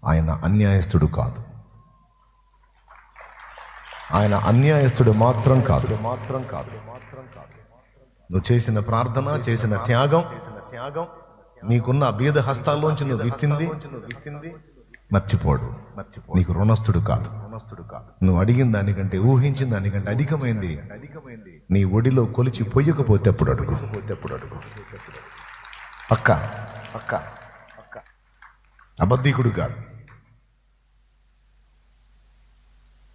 ఆయన అన్యాయస్తుడు కాదు. ఆయన అన్యాయస్తుడు మాత్రం కాదు. నువ్వు చేసిన ప్రార్థన, చేసిన త్యాగం, నీకున్న అభేద హస్తాల్లోంచి నువ్వు విత్తింది మర్చిపోడు. నీకు రుణస్థుడు కాదు. నువ్వు అడిగిన దానికంటే, ఊహించిన దానికంటే అధికమైంది నీ ఒడిలో కొలిచి పొయ్యకపోతే అప్పుడు అడుగు. పక్క అబద్ధీకుడు కాదు.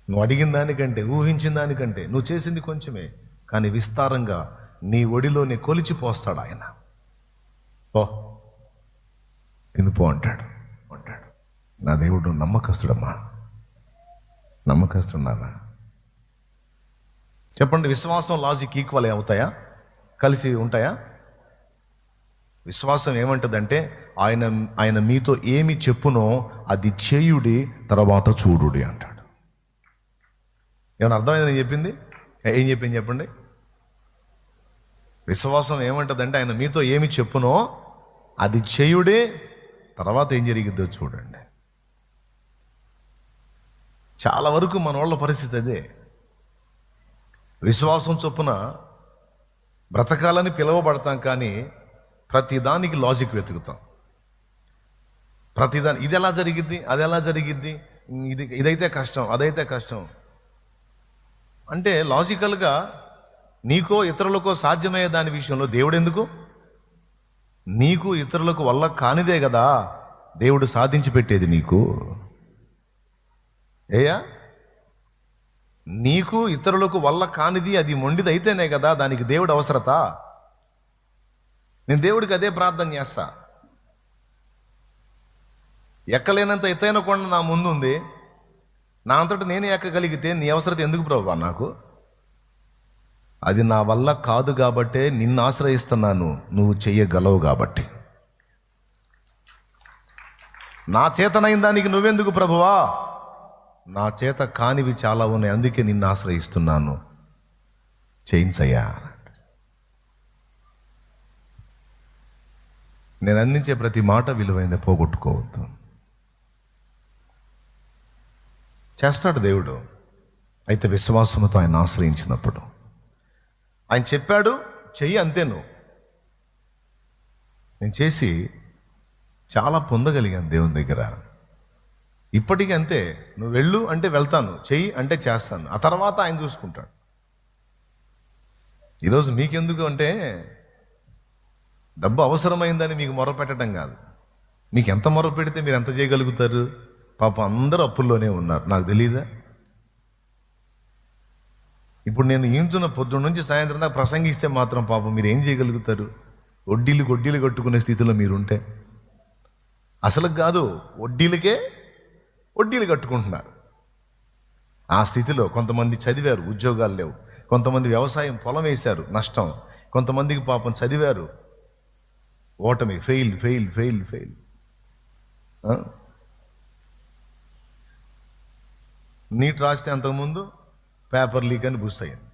నువ్వు అడిగిన దానికంటే, ఊహించిన దానికంటే నువ్వు చేసింది కొంచెమే, కానీ విస్తారంగా నీ ఒడిలోనే కొలిచి పోస్తాడు ఆయన. ఓ తినిపో అంటాడు. నా దేవుడు నమ్మకస్తుడమ్మా, నమ్మకస్తున్నా. చెప్పండి, విశ్వాసం లాజిక్ ఈక్వల్ అవుతాయా? కలిసి ఉంటాయా? విశ్వాసం ఏమంటుందంటే, ఆయన మీతో ఏమి చెప్పునో అది చేయుడి, తర్వాత చూడుడి అంటాడు. ఏమైనా అర్థమైంది నేను చెప్పింది? ఏం చెప్పింది చెప్పండి. విశ్వాసం ఏమంటుందంటే, ఆయన మీతో ఏమి చెప్పునో అది చేయుడే, తర్వాత ఏం జరిగిద్దో చూడండి. చాలా వరకు మన వాళ్ళ పరిస్థితి అదే. విశ్వాసం చొప్పున బ్రతకాలని పిలువబడతాం, కానీ ప్రతిదానికి లాజిక్ వెతుకుతాం. ప్రతిదాని ఇది ఎలా జరిగిద్ది, అది ఎలా జరిగిద్ది, ఇదైతే కష్టం, అదైతే కష్టం అంటే లాజికల్గా నీకో ఇతరులకో సాధ్యమయ్యే దాని విషయంలో దేవుడు ఎందుకు? నీకు ఇతరులకు వల్ల కానిదే కదా దేవుడు సాధించి పెట్టేది నీకు. ఏయా, నీకు ఇతరులకు వల్ల కానిది అది మొండిది అయితేనే కదా దానికి దేవుడు అవసరత. నేను దేవుడికి అదే ప్రార్థన చేస్తా. ఎక్కలేనంత ఎత్తైన కొండ నా ముందు ఉంది, నా అంతటా నేనే ఎక్కగలిగితే నీ అవసరత ఎందుకు ప్రభువా నాకు? అది నా వల్ల కాదు కాబట్టే నిన్ను ఆశ్రయిస్తున్నాను, నువ్వు చెయ్యగలవు కాబట్టి. నా చేతనైన దానికి నువ్వెందుకు ప్రభువా? నా చేత కానివి చాలా ఉన్నాయి, అందుకే నిన్ను ఆశ్రయిస్తున్నాను, చేయించయ్యా. నేను అందించే ప్రతి మాట విలువైందే, పోగొట్టుకోవద్దు. చేస్తాడు దేవుడు. అయితే విశ్వాసంతో ఆయన ఆశ్రయించినప్పుడు ఆయన చెప్పాడు చెయ్యి, అంతే. నేను చేసి చాలా పొందగలిగాను దేవుని దగ్గర. ఇప్పటికీ అంతే. నువ్వు వెళ్ళు అంటే వెళ్తాను, చెయ్యి అంటే చేస్తాను, ఆ తర్వాత ఆయన చూసుకుంటాడు. ఈరోజు మీకెందుకు అంటే డబ్బు అవసరమైందని మీకు మొరపెట్టడం కాదు. మీకు ఎంత మొర పెడితే మీరు ఎంత చేయగలుగుతారు? పాపం అందరూ అప్పుల్లోనే ఉన్నారు, నాకు తెలియదా? ఇప్పుడు నేను ఈంతున్న పొద్దున్న నుంచి సాయంత్రం దాకా ప్రసంగిస్తే మాత్రం పాపం మీరు ఏం చేయగలుగుతారు? వడ్డీలు కట్టుకునే స్థితిలో మీరుంటే అసలు కాదు, వడ్డీలు కట్టుకుంటున్నారు. ఆ స్థితిలో కొంతమంది చదివారు, ఉద్యోగాలు లేవు. కొంతమంది వ్యవసాయం పొలం వేశారు, నష్టం. కొంతమందికి పాపం చదివారు, ఓటమి, ఫెయిల్. నీట్ రాస్తే అంతకుముందు పేపర్ లీక్ అని బుస్ అయ్యింది.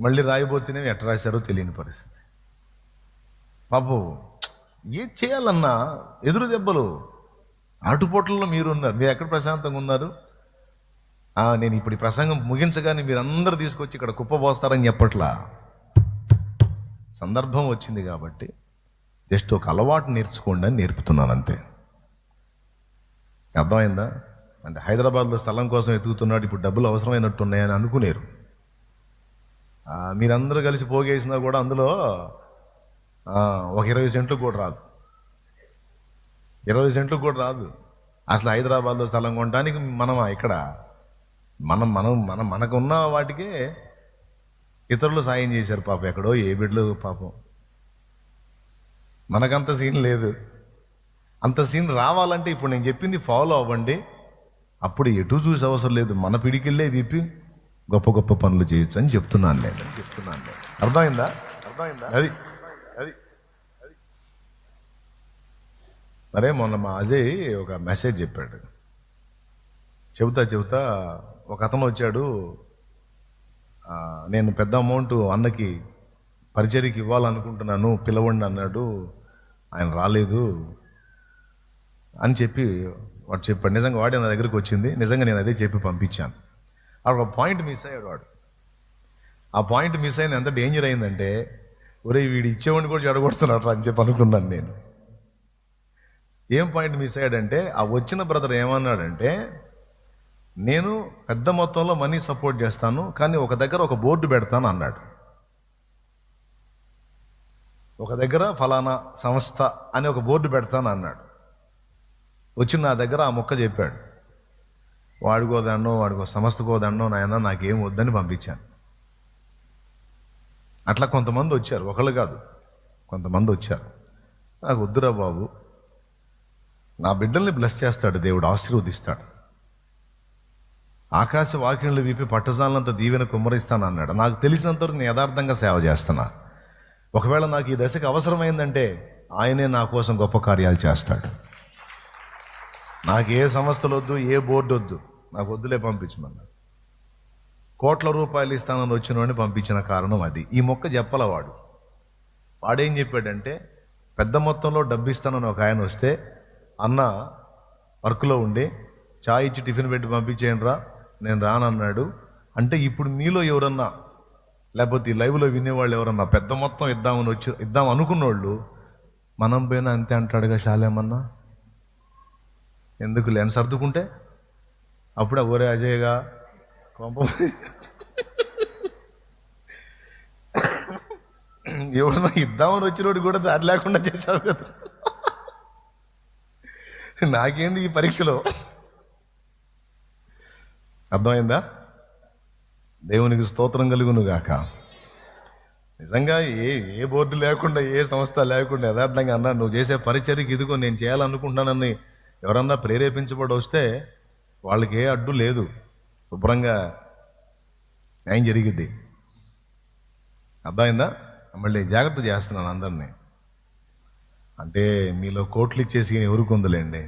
మళ్ళీ రాయబోతేనే ఎట్లా రాశారో తెలియని పరిస్థితి. పాపం ఏం చేయాలన్నా ఎదురు దెబ్బలు, ఆటుపోట్లలో మీరున్నారు. మీరు ఎక్కడ ప్రశాంతంగా ఉన్నారు? నేను ఇప్పుడు ఈ ప్రసంగం ముగించగానే మీరు అందరూ తీసుకొచ్చి ఇక్కడ కుప్పపోస్తారని చెప్పట్లా. సందర్భం వచ్చింది కాబట్టి జస్ట్ ఒక అలవాటు నేర్చుకోండి అని నేర్పుతున్నాను అంతే. అర్థమైందా? అంటే హైదరాబాద్లో స్థలం కోసం ఎదుగుతున్నాడు, ఇప్పుడు డబ్బులు అవసరమైనట్టు ఉన్నాయని అనుకునేరు. మీరందరూ కలిసి పోగేసినా కూడా అందులో ఒక 20 సెంట్లు కూడా రాదు. 20 సెంట్లు కూడా రాదు. అసలు హైదరాబాద్లో స్థలం కొనడానికి ఇక్కడ మనకున్న వాటికే ఇతరులు సాయం చేశారు. పాపం ఎక్కడో ఏ బిడ్డలు పాపం. మనకంత సీన్ లేదు. అంత సీన్ రావాలంటే ఇప్పుడు నేను చెప్పింది ఫాలో అవ్వండి. అప్పుడు ఎటు చూసి అవసరం లేదు, మన పిడికిళ్ళే విప్పి గొప్ప పనులు చేయొచ్చు అని చెప్తున్నాను నేను. అర్థమైందా? అది మరే మొన్న మా అజయ్ ఒక మెసేజ్ చెప్పాడు. చెబుతా ఒక అతను వచ్చాడు, నేను పెద్ద అమౌంట్ అన్నకి పరిచర్యకి ఇవ్వాలనుకుంటున్నాను, పిలవండి అన్నాడు, ఆయన రాలేదు అని చెప్పి వాడు చెప్పాడు, నిజంగా వాడే నా దగ్గరికి వచ్చింది, నిజంగా నేను అదే చెప్పి పంపించాను. అక్కడ ఒక పాయింట్ మిస్ అయ్యాడు వాడు. ఆ పాయింట్ మిస్ అయింది, ఎంత డేంజర్ అయిందంటే, ఒరే వీడు ఇచ్చేవాడిని కూడా చెడగొడుతున్నాడు అని చెప్పి అనుకున్నాను నేను. ఏం పాయింట్ మిస్ అయ్యాడంటే, ఆ వచ్చిన బ్రదర్ ఏమన్నాడంటే, నేను పెద్ద మొత్తంలో మనీ సపోర్ట్ చేస్తాను, కానీ ఒక దగ్గర ఒక బోర్డు పెడతాను అన్నాడు. ఒక దగ్గర ఫలానా సంస్థ అని ఒక బోర్డు పెడతాను అన్నాడు. వచ్చి నా దగ్గర ఆ మొక్క చెప్పాడు. వాడికోదండో వాడికో సంస్థకోదండో నాయన నాకేం వద్దని పంపించాను. అట్లా కొంతమంది వచ్చారు, ఒకళ్ళు కాదు కొంతమంది వచ్చారు. నాకు వద్దురా బాబు, నా బిడ్డల్ని బ్లెస్ చేస్తాడు దేవుడు, ఆశీర్వదిస్తాడు. ఆకాశ వాక్యంలు విప్పి పట్టజాలంత దీవెన కుమ్మరిస్తాను అన్నాడు. నాకు తెలిసినంతవరకు నేను యథార్థంగా సేవ చేస్తున్నా. ఒకవేళ నాకు ఈ దశకు అవసరమైందంటే ఆయనే నా కోసం గొప్ప కార్యాలు చేస్తాడు. నాకు ఏ సంస్థలు వద్దు, ఏ బోర్డు వద్దు, నాకు వద్దులే పంపించమన్నాడు. కోట్ల రూపాయలు ఇస్తానని వచ్చిన వాడిని పంపించిన కారణం అది. ఈ మొక్క చెప్పాల వాడేం చెప్పాడంటే, పెద్ద మొత్తంలో డబ్బు ఇస్తానని ఒక ఆయన వస్తే, అన్న వర్క్లో ఉండి చాయ్ ఇచ్చి టిఫిన్ పెట్టి పంపించేయండి రా, నేను రానన్నాడు. అంటే ఇప్పుడు మీలో ఎవరన్నా, లేకపోతే ఈ లైవ్లో వినేవాళ్ళు ఎవరన్నా పెద్ద మొత్తం ఇద్దాం అనుకున్నోళ్ళు, మనం పోయినా అంతే అంటాడుగా శాలేమన్నా, ఎందుకు లేని సర్దుకుంటే అప్పుడే ఒరే అజయ్గా కొంప ఎవడన్నా ఇద్దామని వచ్చినోడు కూడా దారి లేకుండా చేశావు కదా. నాకేంది ఈ పరీక్షలో, అర్థమైందా? దేవునికి స్తోత్రం కలుగును గాక. నిజంగా ఏ బోర్డు లేకుండా, ఏ సంస్థ లేకుండా యథార్థంగా అన్నా, నువ్వు చేసే పరిచర్యకి ఇదిగో నేను చేయాలనుకుంటున్నానని ఎవరన్నా ప్రేరేపించబడి వస్తే వాళ్ళకి ఏ అడ్డు లేదు, శుభ్రంగా ఏం జరిగిద్ది. అర్థమైందా? మళ్ళీ జాగ్రత్త చేస్తున్నాను అందరినీ. అంటే మీలో కోట్లు ఇచ్చేసి ఎవరు కొందలేండి,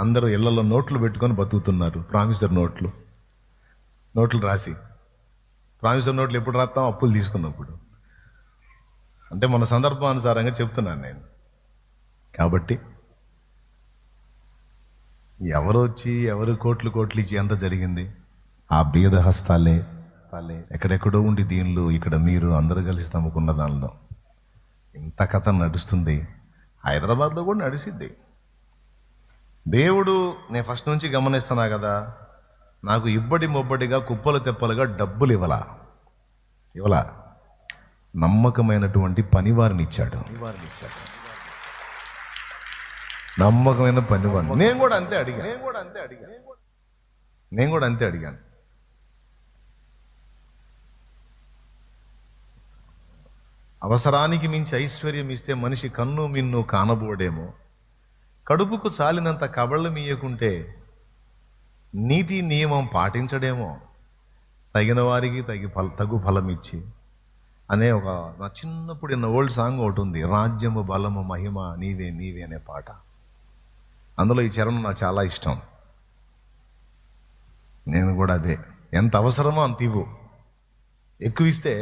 అందరూ ఇళ్లలో నోట్లు పెట్టుకొని బతుకుతున్నారు. ప్రామిసర్ నోట్లు రాసి, ప్రామిసర్ నోట్లు ఎప్పుడు రాస్తాం? అప్పులు తీసుకున్నప్పుడు. అంటే మన సందర్భానుసారంగా చెప్తున్నాను నేను. కాబట్టి ఎవరు కోట్లు ఇచ్చి ఎంత జరిగింది? ఆ బీద హస్తాలే ఎక్కడెక్కడో ఉండి దీనిలో ఇక్కడ మీరు అందరూ కలిసి తమకున్న దానిలో ఇంత కథ నడుస్తుంది. హైదరాబాద్లో కూడా నడిసిద్ది. దేవుడు, నేను ఫస్ట్ నుంచి గమనిస్తున్నా కదా, నాకు ఇబ్బడి మొబ్బడిగా కుప్పలు తెప్పలుగా డబ్బులు ఇవ్వలా, నమ్మకమైనటువంటి పనివారిని ఇచ్చాడు. నమ్మకమైన పనివారిని. నేను కూడా అంతే అడిగాను. అవసరానికి మించి ఐశ్వర్యం ఇస్తే మనిషి కన్ను మిన్ను కానబోడేమో, కడుపుకు చాలినంత కబళ్ళు మీయకుంటే నీతి నియమం పాటించడేమో, తగిన వారికి తగు ఫలం ఇచ్చి అనే ఒక నా చిన్నప్పుడు విన్న ఓల్డ్ సాంగ్ ఒకటి ఉంది, రాజ్యము బలము మహిమ నీవే అనే పాట. అందులో ఈ చరణం నాకు చాలా ఇష్టం. నేను కూడా అదే, ఎంత అవసరమో అంత ఇవ్వు, ఎక్కువ ఇస్తే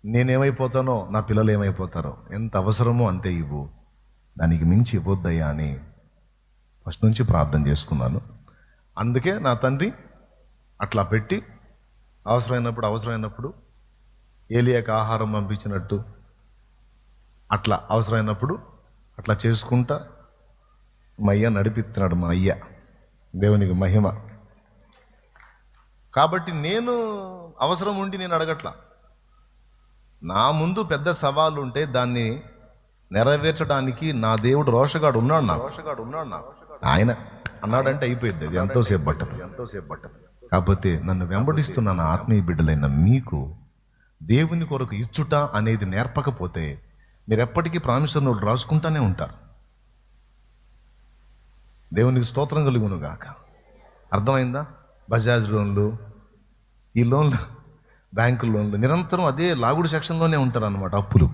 నేనేమైపోతానో నా పిల్లలు ఏమైపోతారో, ఎంత అవసరమో అంతే ఇవ్వు, దానికి మించి ఇవ్వద్దయ్యా అని ఫస్ట్ నుంచి ప్రార్థన చేసుకున్నాను. అందుకే నా తండ్రి అట్లా పెట్టి అవసరమైనప్పుడు ఏలియాకి ఆహారం పంపించినట్టు అట్లా అవసరమైనప్పుడు అట్లా చేసుకుంటా మా అయ్య నడిపిస్తున్నాడు. మా అయ్య, దేవునికి మహిమ. కాబట్టి నేను అవసరం ఉండి నేను అడగట్లా. నా ముందు పెద్ద సవాలు ఉంటే దాన్ని నెరవేర్చడానికి నా దేవుడు రోషగాడు ఉన్నాడు. ఆయన అన్నాడంటే అయిపోయింది, అది ఎంతోసేపు పట్టదు. కాకపోతే నన్ను వెంబడిస్తున్న నా ఆత్మీయ బిడ్డలైన మీకు దేవుని కొరకు ఇచ్చుట అనేది నేర్పకపోతే మీరు ఎప్పటికీ ప్రామిసర్ నోట్లు రాసుకుంటానే ఉంటారు. దేవునికి స్తోత్రం కలుగును గాక. అర్థమైందా? బజాజ్ లోన్లు, ఈ లోన్లు, బ్యాంకు లోన్లు, నిరంతరం అదే లాగుడు సెక్షన్లోనే ఉంటారు అన్నమాట, అప్పులు.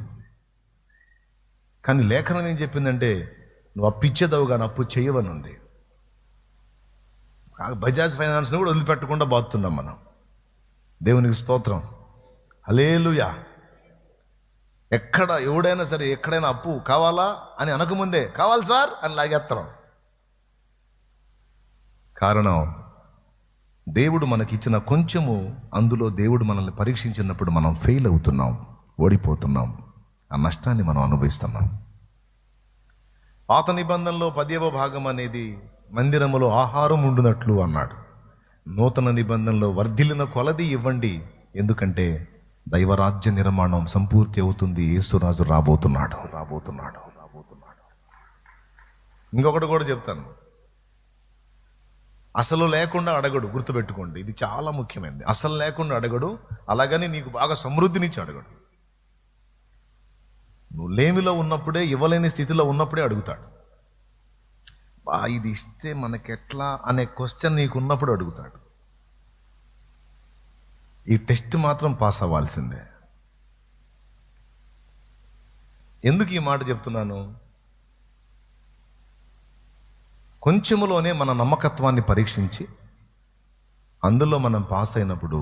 కానీ లేఖనం ఏం చెప్పిందంటే, నువ్వు అప్పు ఇచ్చేదావు కానీ అప్పు చేయవని ఉంది. బజాజ్ ఫైనాన్స్ని కూడా వదిలిపెట్టకుండా బాగుతున్నాం మనం. దేవునికి స్తోత్రం, హల్లెలూయా. ఎవడైనా సరే ఎక్కడైనా అప్పు కావాలా అని అనకముందే కావాలి సార్ అని లాగేస్తాం. కారణం, దేవుడు మనకిచ్చిన కొంచెము, అందులో దేవుడు మనల్ని పరీక్షించినప్పుడు మనం ఫెయిల్ అవుతున్నాం, ఓడిపోతున్నాం. ఆ నష్టాన్ని మనం అనుభవిస్తున్నాం. పాత నిబంధనలో 10వ భాగం అనేది మందిరములో ఆహారం ఉండునట్లు అన్నాడు. నూతన నిబంధనలో వర్ధిల్లిన కొలది ఇవ్వండి, ఎందుకంటే దైవరాజ్య నిర్మాణం సంపూర్తి అవుతుంది. యేసురాజు రాబోతున్నాడు. ఇంకొకటి కూడా చెప్తాను, అసలు లేకుండా అడగడు. గుర్తుపెట్టుకోండి, ఇది చాలా ముఖ్యమైనది. అసలు లేకుండా అడగడు, అలాగని నీకు బాగా సమృద్ధినిచ్చి అడగడు. నువ్వు లేమిలో ఉన్నప్పుడే, ఇవ్వలేని స్థితిలో ఉన్నప్పుడే అడుగుతాడు. ఇది ఇస్తే మనకెట్లా అనే క్వశ్చన్ నీకు ఉన్నప్పుడు అడుగుతాడు. ఈ టెస్ట్ మాత్రం పాస్ అవ్వాల్సిందే. ఎందుకు ఈ మాట చెప్తున్నాను? కొంచెములోనే మన నమ్మకత్వాన్ని పరీక్షించి అందులో మనం పాస్ అయినప్పుడు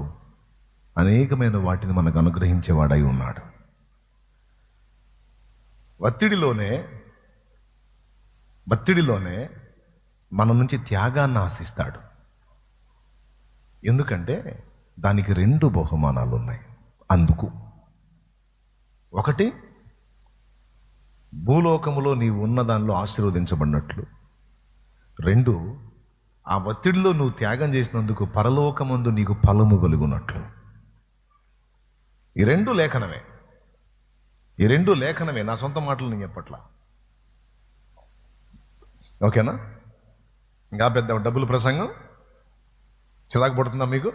అనేకమైన వాటిని మనకు అనుగ్రహించేవాడై ఉన్నాడు. బత్తిడిలోనే మన నుంచి త్యాగాన్ని ఆశిస్తాడు. ఎందుకంటే దానికి 2 బహుమానాలు ఉన్నాయి. అందుకు ఒకటి, భూలోకములో నీవు ఉన్న దానిలో ఆశీర్వదించబడినట్లు. 2, ఆ ఒత్తిడిలో నువ్వు త్యాగం చేసినందుకు పరలోకమందు నీకు ఫలము కలుగునట్లు. ఈ రెండు లేఖనమే. నా సొంత మాటలు నేను చెప్పట్లా. ఓకేనా? ఇంకా పెద్ద డబ్బులు ప్రసంగం చిరాకు పడుతుందా మీకు?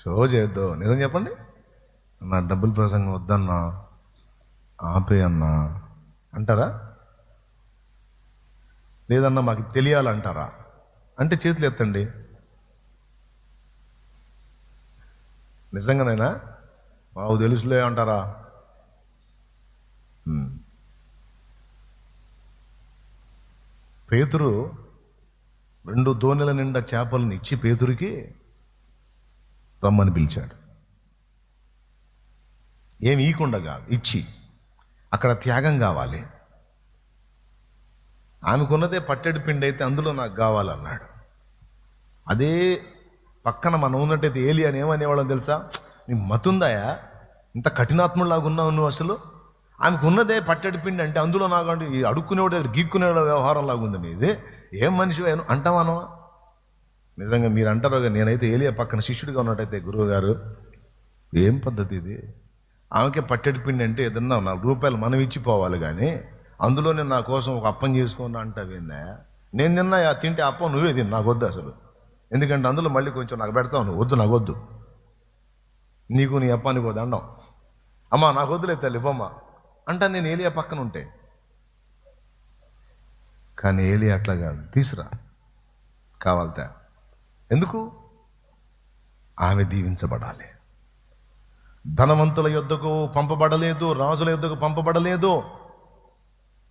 షో చేయొద్దు, నిజం చెప్పండి. నా డబ్బులు ప్రసంగం వద్దన్నా, ఆపే అన్నా అంటారా? లేదన్నా మాకు తెలియాలంటారా? అంటే చేతులు ఎత్తండి. నిజంగానైనా మాకు తెలుసులే అంటారా? పేతురు 2 దోణెల నిండా చేపలను ఇచ్చి పేతురికి రమ్మని పిలిచాడు. ఏమి ఈకుండా కాదు, ఇచ్చి. అక్కడ త్యాగం కావాలి. ఆమెకున్నదే పట్టెడు పిండి అయితే అందులో నాకు కావాలన్నాడు. అదే పక్కన మనం ఉన్నట్టయితే ఏలి అని ఏమనేవాళ్ళని తెలుసా? నీ మతుందాయా, ఇంత కఠినాత్ములాగా ఉన్నావు నువ్వు అసలు? ఆమెకు ఉన్నదే పట్టెడు పిండి అంటే అందులో నాకు అంటే అడుక్కునేవాడు దగ్గర గీక్కునేవాడు వ్యవహారం లాగా ఉంది నీది. ఏం మనిషి అంటావాను? నిజంగా మీరు అంటారు. నేనైతే ఏలియా పక్కన శిష్యుడిగా ఉన్నట్టయితే, గురువు గారు ఏం పద్ధతి ఇది? ఆమెకే పట్టెడు పిండి అంటే ఏదన్నా 4 రూపాయలు మనం ఇచ్చిపోవాలి, కానీ అందులోనే నా కోసం ఒక అప్పం చేసుకున్నా అంటావేందా? నేను తిన్నా తింటే అప్పం నువ్వే తిని, నాకు వద్దు అసలు. ఎందుకంటే అందులో మళ్ళీ కొంచెం నాకు పెడతావు, నువ్వు వద్దు, నాకు వద్దు. నీకు నీ అప్పానికి వద్దు అండం. అమ్మా నాకు వద్దులే తల్లి బొమ్మ అంటా నేను ఏలియా పక్కన ఉంటే. కానీ ఏలియా అట్లా కాదు, తీసురా కావాలతే. ఎందుకు? ఆమె దీవించబడాలి. ధనవంతుల యొద్దకు పంపబడలేదు, రాజుల యొద్దకు పంపబడలేదు.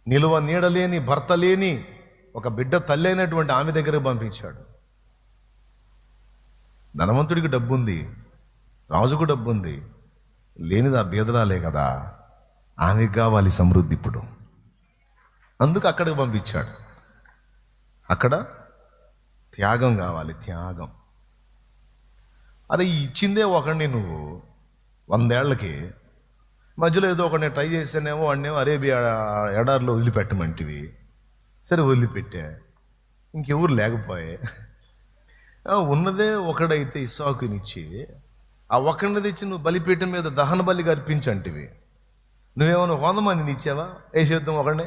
నిలువ నీడలేని, భర్త లేని ఒక బిడ్డ తల్లి అయినటువంటి ఆమె దగ్గరకు పంపించాడు. ధనవంతుడికి డబ్బుంది, రాజుకు డబ్బుంది, లేనిది ఆ బీదరాలే కదా. ఆమెకు కావాలి సమృద్ధి ఇప్పుడు. అందుకు అక్కడికి పంపించాడు. అక్కడ త్యాగం కావాలి, త్యాగం. అరే ఇచ్చిందే ఒకడిని నువ్వు 100 ఏళ్ళకి, మధ్యలో ఏదో ఒకటి ట్రై చేస్తేనేమో వాడినేమో అరేబియా ఎడారిలో వదిలిపెట్టమంటివి. సరే వదిలిపెట్టా, ఇంకెవరు లేకపోయే. ఉన్నదే ఒకడైతే ఇస్సాకునిచ్చి ఆ ఒకడిని తెచ్చి నువ్వు బలిపీఠం మీద దహన బలిగా అర్పించంటివి. నువ్వేమన్నా 100 మందిని ఇచ్చావా? వేసేద్దాం ఒకడిని.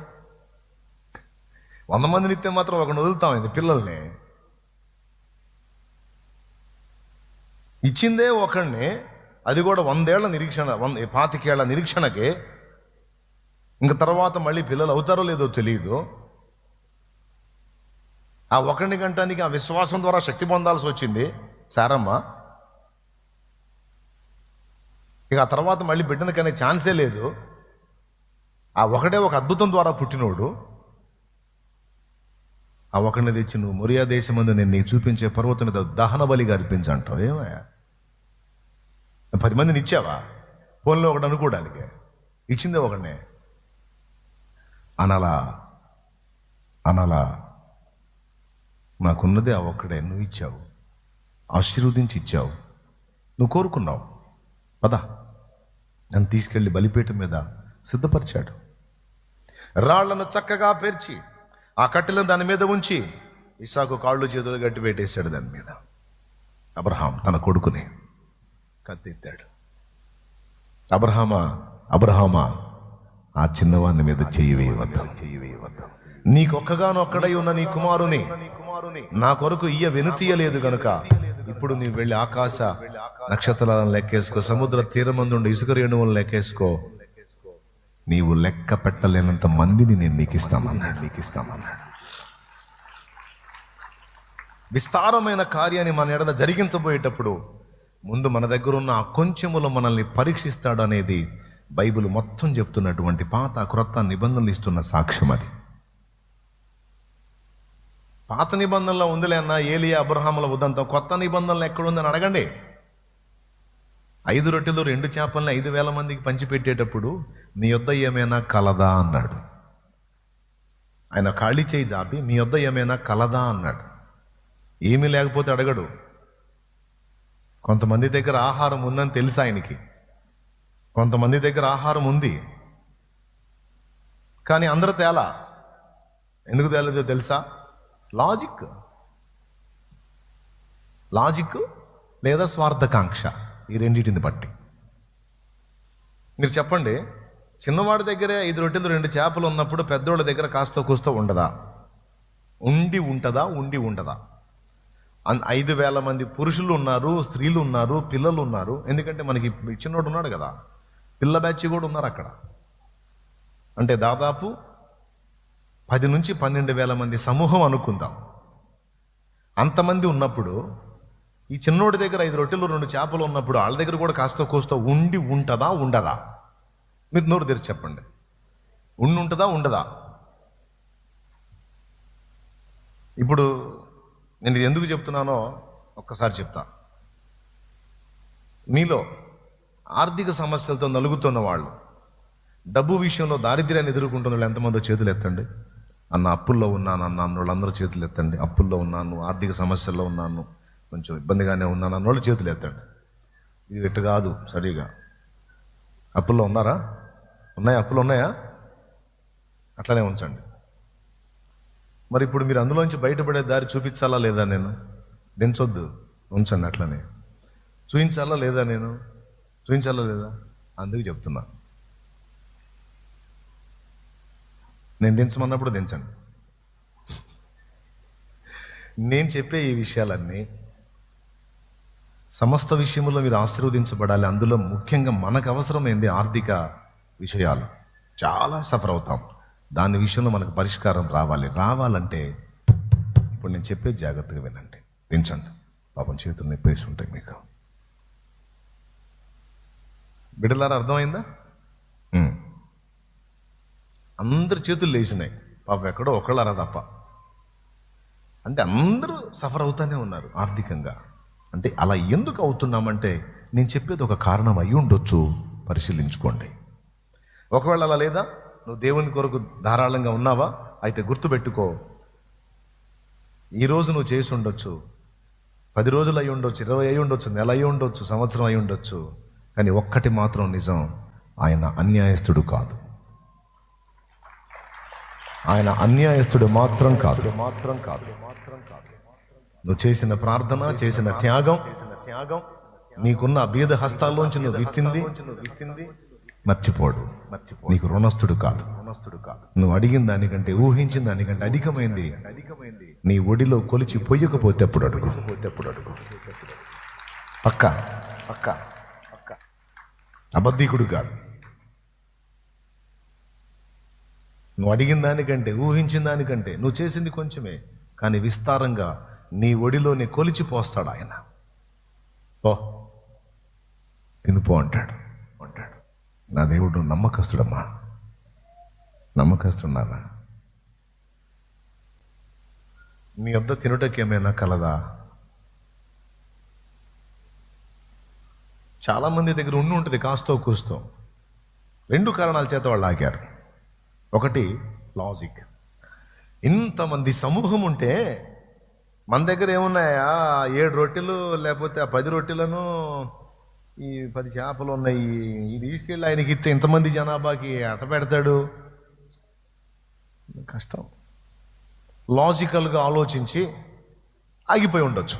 100 మందిని ఇస్తే మాత్రం ఒకడిని వదులుతామైంది పిల్లల్ని. ఇచ్చిందే ఒకడిని, అది కూడా 100 ఏళ్ల నిరీక్షణ, 25 ఏళ్ల నిరీక్షణకి. ఇంక తర్వాత మళ్ళీ పిల్లలు అవుతారో లేదో తెలియదు. ఆ ఒకడిని గంటానికి ఆ విశ్వాసం ద్వారా శక్తి పొందాల్సి వచ్చింది సారమ్మ. ఇక ఆ తర్వాత మళ్ళీ బిడ్డను కనే ఛాన్సే లేదు. ఆ ఒకడే ఒక అద్భుతం ద్వారా పుట్టినోడు. ఆ ఒకడిని తెచ్చి నువ్వు మొరియా దేశమందు నేను నీకు చూపించే పర్వతం మీద దహన బలిగా అర్పించంటావు. ఏమయ్యా, 10 మందిని ఇచ్చావా? ఫోన్లో ఒకటి అనుకోవడానికి ఇచ్చిందే ఒకడినే. అనలా నాకున్నదే ఆ ఒక్కడే, నువ్వు ఇచ్చావు, ఆశీర్వదించి ఇచ్చావు, నువ్వు కోరుకున్నావు. పద, నన్ను తీసుకెళ్ళి బలిపీఠం మీద సిద్ధపరిచాడు. రాళ్లను చక్కగా పేర్చి ఆ కట్టెలను దాని మీద ఉంచి ఇస్సాకు కాళ్ళు చేతులు గట్టి పెట్టేశాడు దాని మీద. అబ్రహాం తన కొడుకుని కత్తెత్తాడు. అబ్రహామా ఆ చిన్నవాని మీద చెయ్యి వేయవద్దాం. నీకొక్కగానొక్కడై ఉన్న నీ కుమారుని నా కొరకు వెనుతీయలేదు గనుక ఇప్పుడు నీవు వెళ్ళి ఆకాశ నక్షత్రాలను లెక్కేసుకో, సముద్ర తీరమందుండి ఇసుక రేణువులను లెక్కేసుకో, నీవు లెక్క పెట్టలేనంత మందిని నేను నీకు ఇస్తామన్నాడు. విస్తారమైన కార్యాన్ని మన ఎడల జరిగించబోయేటప్పుడు ముందు మన దగ్గర ఉన్న ఆ కొంచెములో మనల్ని పరీక్షిస్తాడు అనేది బైబిల్ మొత్తం చెప్తున్నటువంటి పాత క్రొత్త నిబంధనలు ఇస్తున్న సాక్ష్యం. అది పాత నిబంధనలో ఉందిలే అన్న, ఏలియా అబ్రహాముల ఉదంతం. కొత్త నిబంధనలు ఎక్కడుందని అడగండి. 5 రొట్టెలు 2 చేపల్ని 5,000 మందికి పంచిపెట్టేటప్పుడు మీ యొద్ద ఏమైనా కలదా అన్నాడు. ఆయన ఖాళీ చేయి జాపి మీ యొద్ద ఏమైనా కలదా అన్నాడు. ఏమీ లేకపోతే అడగడు. కొంతమంది దగ్గర ఆహారం ఉందని తెలుసు ఆయనకి, కొంతమంది దగ్గర ఆహారం ఉంది కానీ అందరూ తేలా. ఎందుకు తేలేదో తెలుసా? లాజిక్ లేదా స్వార్థకాంక్ష, ఈ రెండింటిని బట్టి. మీరు చెప్పండి, చిన్నవాడి దగ్గరే 5 రొట్టెలు 2 చేపలు ఉన్నప్పుడు పెద్దోళ్ళ దగ్గర కాస్త కూస్తో ఉండదా? ఉండి ఉండదా? 5,000 మంది పురుషులు ఉన్నారు, స్త్రీలు ఉన్నారు, పిల్లలు ఉన్నారు. ఎందుకంటే మనకి చిన్నోడు ఉన్నాడు కదా, పిల్ల బ్యాచ్ కూడా ఉన్నారు అక్కడ. అంటే దాదాపు 10 నుంచి 12,000 మంది సమూహం అనుకుందాం. అంతమంది ఉన్నప్పుడు ఈ చిన్నోడి దగ్గర 5 రొట్టెలు 2 చేపలు ఉన్నప్పుడు వాళ్ళ దగ్గర కూడా కాస్త కోస్తో ఉండదా? మీరు నోరు తెరిచి చెప్పండి, ఉండదా? ఇప్పుడు నేను ఇది ఎందుకు చెప్తున్నానో ఒక్కసారి చెప్తా. మీలో ఆర్థిక సమస్యలతో నలుగుతున్న వాళ్ళు, డబ్బు విషయంలో దారిద్ర్యాన్ని ఎదుర్కొంటున్న వాళ్ళు ఎంతమందో చేతులు ఎత్తండి. అన్న అప్పుల్లో ఉన్నాను అన్న వాళ్ళందరూ చేతులు ఎత్తండి. అప్పుల్లో ఉన్నాను, ఆర్థిక సమస్యల్లో ఉన్నాను, కొంచెం ఇబ్బందిగానే ఉన్నాను అన్నోళ్ళు చేతులు ఎత్తండి. ఇది ఎట్టు కాదు, సరిగా అప్పుల్లో ఉన్నారా? అప్పులు ఉన్నాయా? అట్లనే ఉంచండి. మరి ఇప్పుడు మీరు అందులోంచి బయటపడే దారి చూపించాలా లేదా? నేను దించొద్దు, ఉంచండి అట్లనే. చూపించాలా లేదా? అందుకు చెప్తున్నా, నేను దించమన్నప్పుడు దించండి. నేను చెప్పే ఈ విషయాలన్నీ సమస్త విషయంలో మీరు ఆశీర్వదించబడాలి. అందులో ముఖ్యంగా మనకు అవసరమైంది ఆర్థిక విషయాలు. చాలా సఫర్ అవుతాం, దాని విషయంలో మనకు పరిష్కారం రావాలంటే ఇప్పుడు నేను చెప్పేది జాగ్రత్తగా వినండి, దించండి. పాపం చేతులు నొప్పేసి ఉంటాయి మీకు. బిడ్డలారా, అర్థమైందా? అందరు చేతులు లేచినాయి, పాపం ఎక్కడో ఒకళ్ళరా తప్ప. అంటే అందరూ సఫర్ అవుతూనే ఉన్నారు ఆర్థికంగా. అంటే అలా ఎందుకు అవుతున్నామంటే నేను చెప్పేది ఒక కారణం అయి ఉండొచ్చు, పరిశీలించుకోండి. ఒకవేళ అలా లేదా, నువ్వు దేవుని కొరకు ధారాళంగా ఉన్నావా? అయితే గుర్తుపెట్టుకో, ఈరోజు నువ్వు చేసి ఉండొచ్చు, 10 రోజులు అయి ఉండొచ్చు, 20 అయి ఉండొచ్చు, నెల అయి ఉండొచ్చు, సంవత్సరం అయి ఉండొచ్చు. కానీ ఒక్కటి మాత్రం నిజం, ఆయన అన్యాయస్తుడు కాదు. ఆయన అన్యాయస్తుడు మాత్రం కాదు. నువ్వు చేసిన ప్రార్థన, చేసిన త్యాగం, నీకున్న బీద హస్తాల్లోంచి నువ్వు విత్తింది మర్చిపోడు. నీకు రుణస్థుడు కాదు. నువ్వు అడిగిన దానికంటే, ఊహించిన దానికంటే అధికమైంది నీ ఒడిలో కొలిచి పొయ్యకపోతే ఎప్పుడు అడుగు. పక్క అబద్ధీకుడు కాదు. నువ్వు అడిగిన దానికంటే, ఊహించిన దానికంటే, నువ్వు చేసింది కొంచెమే, కానీ విస్తారంగా నీ ఒడిలోనే కొలిచిపోస్తాడు ఆయన. ఓ తినిపో అంటాడు. నా దేవుడు నమ్మకస్తుడమ్మా, నమ్మకస్తుడు నాన్న. నీ వద్ద తినుటకి ఏమైనా కలదా? చాలామంది దగ్గర ఉంటుంది కాస్తో కూస్తో. 2 కారణాల చేత వాళ్ళు ఆగారు. ఒకటి లాజిక్. ఇంతమంది సమూహం ఉంటే మన దగ్గర ఏమున్నాయా 7 రొట్టెలు లేకపోతే ఆ 10 రొట్టెలను ఈ 10 చేపలు ఉన్నాయి, ఇది తీసుకెళ్ళి ఆయనకి ఇస్తే ఇంతమంది జనాభాకి అట్ట పెడతాడు. కష్టం. లాజికల్గా ఆలోచించి ఆగిపోయి ఉండొచ్చు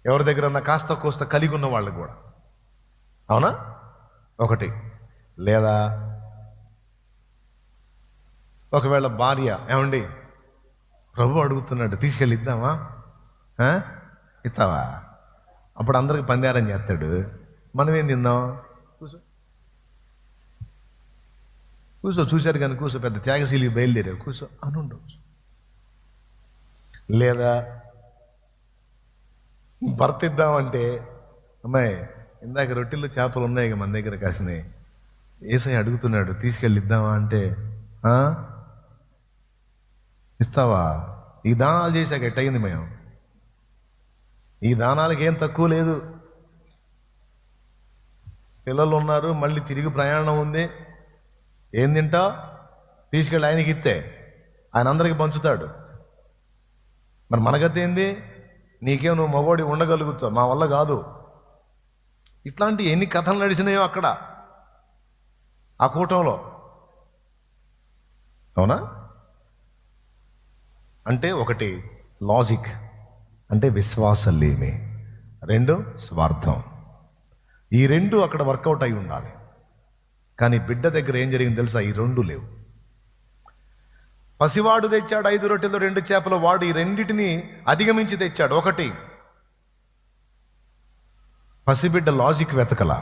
ఎవరి దగ్గరన్నా కాస్త కోస్త కలిగి ఉన్న వాళ్ళకి కూడా. అవునా? ఒకటి. లేదా ఒకవేళ భార్య, ఏమండి ప్రభు అడుగుతున్నాడు తీసుకెళ్ళి ఇద్దామా, ఇస్తావా? అప్పుడు అందరికి పందారం చేస్తాడు. మనం ఏం తిందాం? కూర్చో కూర్చో, చూశారు కానీ కూర్చో, పెద్ద త్యాగశీలికి బయలుదేరారు, కూర్చో అని ఉండవచ్చు. లేదా భర్త ఇద్దామంటే, అమ్మాయి ఇందాక రొట్టెలు చేపలు ఉన్నాయి మన దగ్గర కాసినాయి, యేసయ్య అడుగుతున్నాడు తీసుకెళ్ళి ఇద్దామా అంటే, ఇస్తావా? ఈ దానాలు చేశాక ఎట్టయింది మేము, ఈ దానాలకి ఏం తక్కువ లేదు. పిల్లలు ఉన్నారు, మళ్ళీ తిరిగి ప్రయాణం ఉంది, ఏం తింటా? తీసుకెళ్ళి ఆయనకి ఇస్తే ఆయన అందరికి పంచుతాడు. మరి మనకైతే ఏంది? నీకేం నువ్వు మగోడి ఉండగలుగుతావు, మా వల్ల కాదు. ఇట్లాంటి ఎన్ని కథలు నడిచినాయో అక్కడ ఆ కూటంలో. అవునా? అంటే ఒకటి లాజిక్, అంటే విశ్వాసం లేమి. 2 స్వార్థం. ఈ 2 అక్కడ వర్కౌట్ అయి ఉండాలి. కానీ బిడ్డ దగ్గర ఏం జరిగింది తెలుసా? ఈ 2 లేవు. పసివాడు తెచ్చాడు 5 రొట్టెలు 2 చేపలు, వాడు ఈ రెండిటిని అధిగమించి తెచ్చాడు. ఒకటి, పసిబిడ్డ లాజిక్ వెతకలా,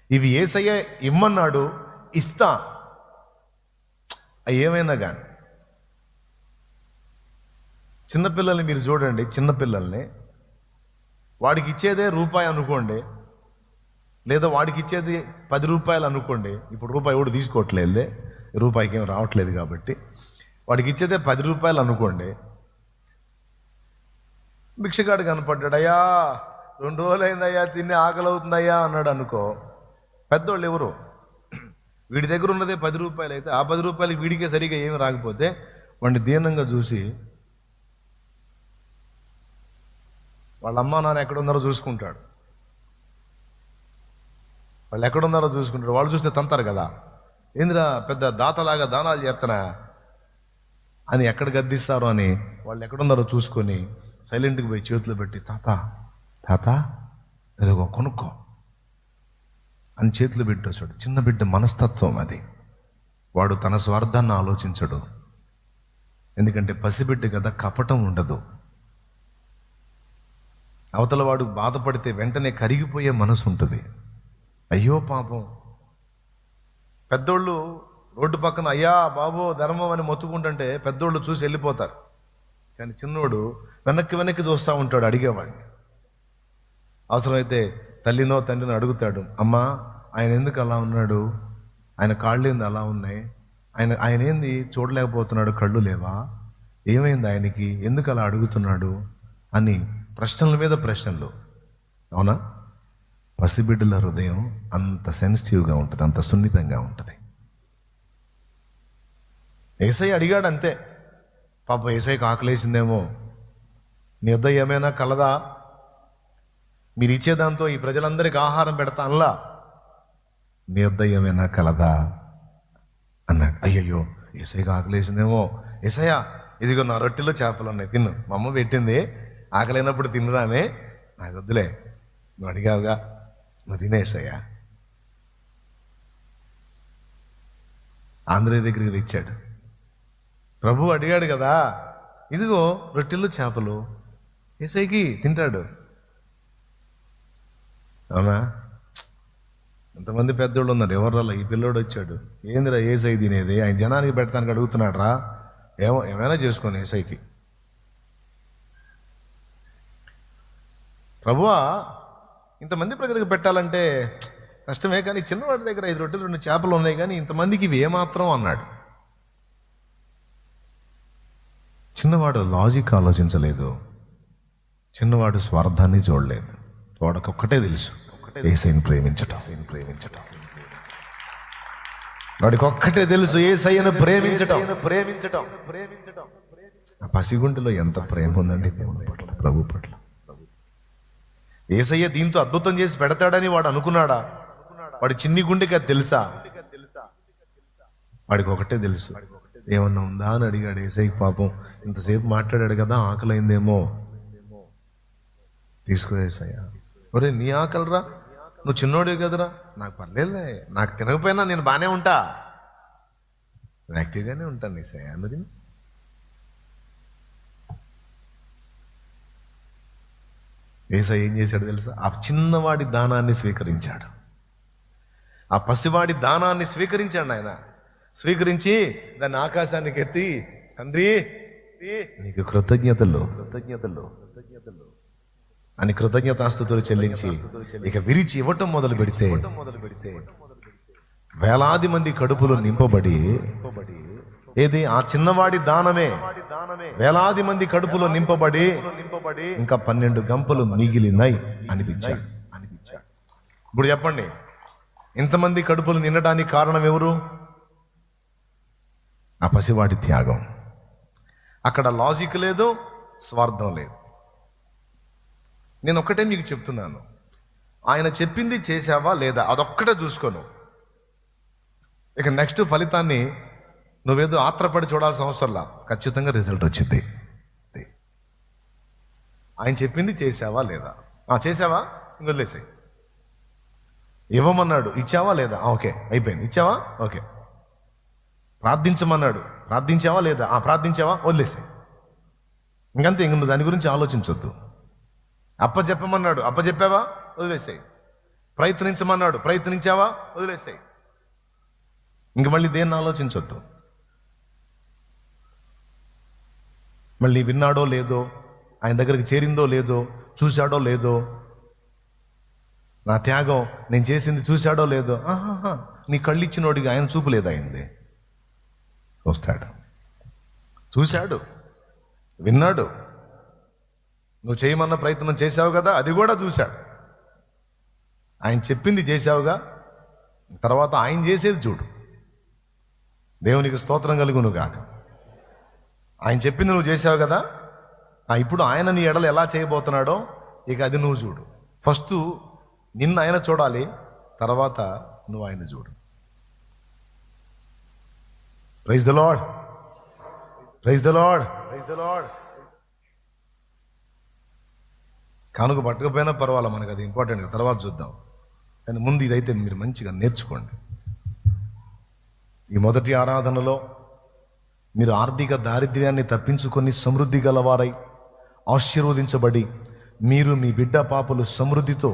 ఇవి యేసయ్య ఇమ్మన్నాడు ఇస్తా, ఏమైనా కానీ. చిన్నపిల్లల్ని మీరు చూడండి, చిన్నపిల్లల్ని వాడికి ఇచ్చేదే రూపాయి అనుకోండి, లేదా వాడికి ఇచ్చేది 10 రూపాయలు అనుకోండి. ఇప్పుడు రూపాయి కూడా తీసుకోవట్లేదులే, రూపాయికి ఏం రావట్లేదు కాబట్టి. వాడికి ఇచ్చేదే 10 రూపాయలు అనుకోండి. భిక్షగాడు కనపడ్డాడు, అయ్యా 2 రోజులు అయిందయ్యా తిని ఆకలి అవుతుందయ్యా అన్నాడు అనుకో. పెద్దోళ్ళు ఎవరు? వీడి దగ్గర ఉన్నదే 10 రూపాయలు అయితే, ఆ 10 రూపాయలకి వీడికే సరిగా ఏమి రాకపోతే వాడిని దీనంగా చూసి వాళ్ళ అమ్మా నాన్న ఎక్కడున్నారో చూసుకుంటాడు. వాళ్ళు ఎక్కడున్నారో చూసుకుంటాడు. వాళ్ళు చూస్తే తంతారు కదా, ఏందిరా పెద్ద దాతలాగా దానాలు చేస్తున్నా అని ఎక్కడ గద్దిస్తారో అని వాళ్ళు ఎక్కడున్నారో చూసుకొని సైలెంట్గా పోయి చేతులు పెట్టి, తాత తాత ఎదుగో కొనుక్కో అని చేతులు పెట్టి వచ్చాడు. చిన్న బిడ్డ మనస్తత్వం అది. వాడు తన స్వార్థాన్ని ఆలోచించడు, ఎందుకంటే పసిబిడ్డ కదా, కపటం ఉండదు. అవతల వాడు బాధపడితే వెంటనే కరిగిపోయే మనసు ఉంటుంది. అయ్యో పాపం. పెద్దోళ్ళు రోడ్డు పక్కన అయ్యా బాబో ధర్మం అని మొత్తుకుంటుంటే పెద్దోళ్ళు చూసి వెళ్ళిపోతారు. కానీ చిన్నోడు వెనక్కి చూస్తూ ఉంటాడు అడిగేవాడిని. అవసరమైతే తల్లినో తండ్రినో అడుగుతాడు, అమ్మా ఆయన ఎందుకు అలా ఉన్నాడు, ఆయన కాళ్ళు ఏంది అలా ఉన్నాయి, ఆయన ఏంది చూడలేకపోతున్నాడు, కళ్ళు లేవా, ఏమైంది ఆయనకి, ఎందుకు అలా అడుగుతున్నాడు అని ప్రశ్నల మీద ప్రశ్నలు. అవునా? పసిబిడ్డల హృదయం అంత సెన్సిటివ్గా ఉంటుంది, అంత సున్నితంగా ఉంటుంది. యేసయ్య అడిగాడు అంతే. పాప యేసయ్యకి ఆకలేసిందేమో, నీ వద్ద ఏమైనా కలదా, మీరు ఇచ్చేదాంతో ఈ ప్రజలందరికీ ఆహారం పెడతా అనలా, నీ వద్ద ఏమైనా కలదా అన్నాడు. అయ్యయ్యో యేసయ్యకి ఆకలేసిందేమో, యేసయ్య ఇదిగో నా రొట్టెలో చేపలు ఉన్నాయి తిన్ను, మా అమ్మ పెట్టింది, ఆకలేనప్పుడు తినరానే, నాకు వద్దులే, నువ్వు అడిగావుగా నువ్వు తినేసయ్యా. ఆంధ్రయ్య దగ్గరికి తెచ్చాడు. ప్రభు అడిగాడు కదా, ఇదిగో రొట్టెలు చేపలు, యేసయ్యకి తింటాడు. అవునా? ఎంతమంది పెద్దోళ్ళు ఉన్నారు, ఎవర్రాలో ఈ పిల్లోడు వచ్చాడు, ఏందిరా యేసయ్య తినేది, ఆయన జనానికి పెడతానికి అడుగుతున్నాడు రా, ఏమైనా చేసుకోని యేసయ్యకి. ప్రభువా ఇంతమంది ప్రజలకు పెట్టాలంటే కష్టమే, కానీ చిన్నవాడి దగ్గర 5 రొట్టెలు 2 చేపలు ఉన్నాయి, కానీ ఇంతమందికి ఇవి ఏమాత్రం అన్నాడు. చిన్నవాడు లాజిక్ ఆలోచించలేదు, చిన్నవాడు స్వార్థాన్ని చూడలేదు. వాడికొక్కటే తెలుసు, యేసయ్యను ప్రేమించటం. వాడికి ఒక్కటే తెలుసు, యేసయ్యను ప్రేమించటం. ఆ పసిగుండెలో ఎంత ప్రేమ ఉందండి దేవుని పట్ల, ప్రభు పట్ల. యేసయ్య దీంతో అద్భుతం చేసి పెడతాడని వాడు అనుకున్నాడా? వాడి చిన్ని గుండెకి అది తెలుసా? వాడికి ఒకటే తెలుసు, ఏమన్నా ఉందా అని అడిగాడు యేసయ్య. పాపం ఇంతసేపు మాట్లాడాడు కదా, ఆకలైందేమో. తీసుకో యేసయ్య. ఒరే నీ ఆకలిరా, నువ్వు చిన్నోడే కదరా, నాకు పర్లేదులే, నాకు తినకపోయినా నేను బాగానే ఉంటా, యాక్టివ్గానే ఉంటాను యేసయ్య అన్నది. యేసయ్య ఏం చేశాడు తెలుసా? ఆ చిన్నవాడి దానాన్ని స్వీకరించాడు. ఆ పసివాడి దానాన్ని స్వీకరించాడు ఆయన. స్వీకరించి దాన్ని ఆకాశానికి ఎత్తి, తండ్రి నీకు కృతజ్ఞతలు అని కృతజ్ఞతాస్తుతులు చెల్లించి ఇక విరిచి ఇవ్వటం మొదలు పెడితే వేలాది మంది కడుపులు నింపబడి, ఏది ఆ చిన్నవాడి దానమే వేలాది మంది కడుపులో నింపబడి ఇంకా 12 గంపలు మిగిలినాయి అనిపించాడు. ఇప్పుడు చెప్పండి, ఇంతమంది కడుపులు నిండడానికి కారణం ఎవరు? ఆ పసివాడి త్యాగం. అక్కడ లాజిక్ లేదు, స్వార్థం లేదు. నేను ఒక్కటే మీకు చెప్తున్నాను, ఆయన చెప్పింది చేసావా లేదా అదొక్కటే చూసుకోను. ఇక నెక్స్ట్ ఫలితాన్ని నువ్వేదో ఆత్రపడి చూడాల్సిన అవసరంలా, ఖచ్చితంగా రిజల్ట్ వచ్చింది. ఆయన చెప్పింది చేసావా లేదా? చేసావా, వదిలేసాయి. ఇవ్వమన్నాడు, ఇచ్చావా లేదా? ఓకే, అయిపోయింది. ఇచ్చావా? ఓకే. ప్రార్థించమన్నాడు, ప్రార్థించావా లేదా? ప్రార్థించావా? వదిలేసాయి. ఇంకంతే, ఇంక నువ్వు దాని గురించి ఆలోచించొద్దు. అప్పచెప్పమన్నాడు, అప్పచెప్పావా? వదిలేసాయి. ప్రయత్నించమన్నాడు, ప్రయత్నించావా? వదిలేసాయి. ఇంక మళ్ళీ దేన్ని ఆలోచించొద్దు. మళ్ళీ విన్నాడో లేదో, ఆయన దగ్గరికి చేరిందో లేదో, చూశాడో లేదో, నా త్యాగం నేను చేసింది చూశాడో లేదో. నీ కళ్ళు ఇచ్చినోడికి ఆయన చూపు లేదు, అయింది. చూస్తాడు, చూశాడు, విన్నాడు. నువ్వు చేయమన్న ప్రయత్నం చేశావు కదా, అది కూడా చూశాడు. ఆయన చెప్పింది చేశావుగా, తర్వాత ఆయన చేసేది చూడు. దేవునికి స్తోత్రం కలుగును గాక. ఆయన చెప్పింది నువ్వు చేశావు కదా, ఇప్పుడు ఆయన నీ ఎడలు ఎలా చేయబోతున్నాడో ఇక అది నువ్వు చూడు. ఫస్ట్ నిన్ను ఆయన చూడాలి, తర్వాత నువ్వు ఆయన చూడు. Praise the lord, praise the lord, praise the lord. కానుక పట్టకపోయినా పర్వాలా, మనకు అది ఇంపార్టెంట్, తర్వాత చూద్దాం. కానీ ముందు ఇదైతే మీరు మంచిగా నేర్చుకోండి. ఈ మొదటి ఆరాధనలో మీరు ఆర్థిక దారిద్ర్యాన్ని తప్పించుకొని సమృద్ధి గలవారై ఆశీర్వదించబడి, మీరు మీ బిడ్డ పాపలు సమృద్ధితో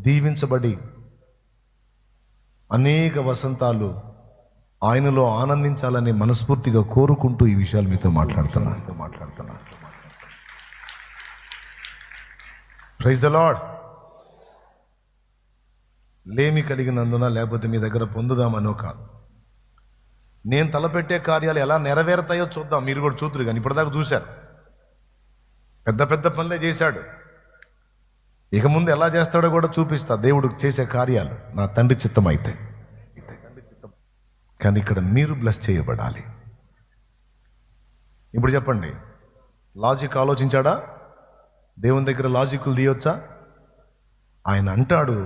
దీవించబడి అనేక వసంతాలు ఆయనలో ఆనందించాలని మనస్ఫూర్తిగా కోరుకుంటూ ఈ విషయాలు మీతో మాట్లాడుతున్నా. Praise the lord. లేమి కలిగినందున, లేకపోతే మీ దగ్గర పొందుదామనో కాదు. నేను తలపెట్టే కార్యాలు ఎలా నెరవేరుతాయో చూద్దాం. మీరు కూడా చూద్దరు, కానీ ఇప్పటిదాకా చూశారు. పెద్ద పెద్ద పనులే చేశాడు, ఇక ముందు ఎలా చేస్తాడో కూడా చూపిస్తా. దేవుడు చేసే కార్యాలు నా తండ్రి చిత్తం అయితే. కానీ ఇక్కడ మీరు బ్లెస్ చేయబడాలి. ఇప్పుడు చెప్పండి, లాజిక్ ఆలోచించాడా? దేవుని దగ్గర లాజిక్లు తీయొచ్చా? ఆయన అంటాడు,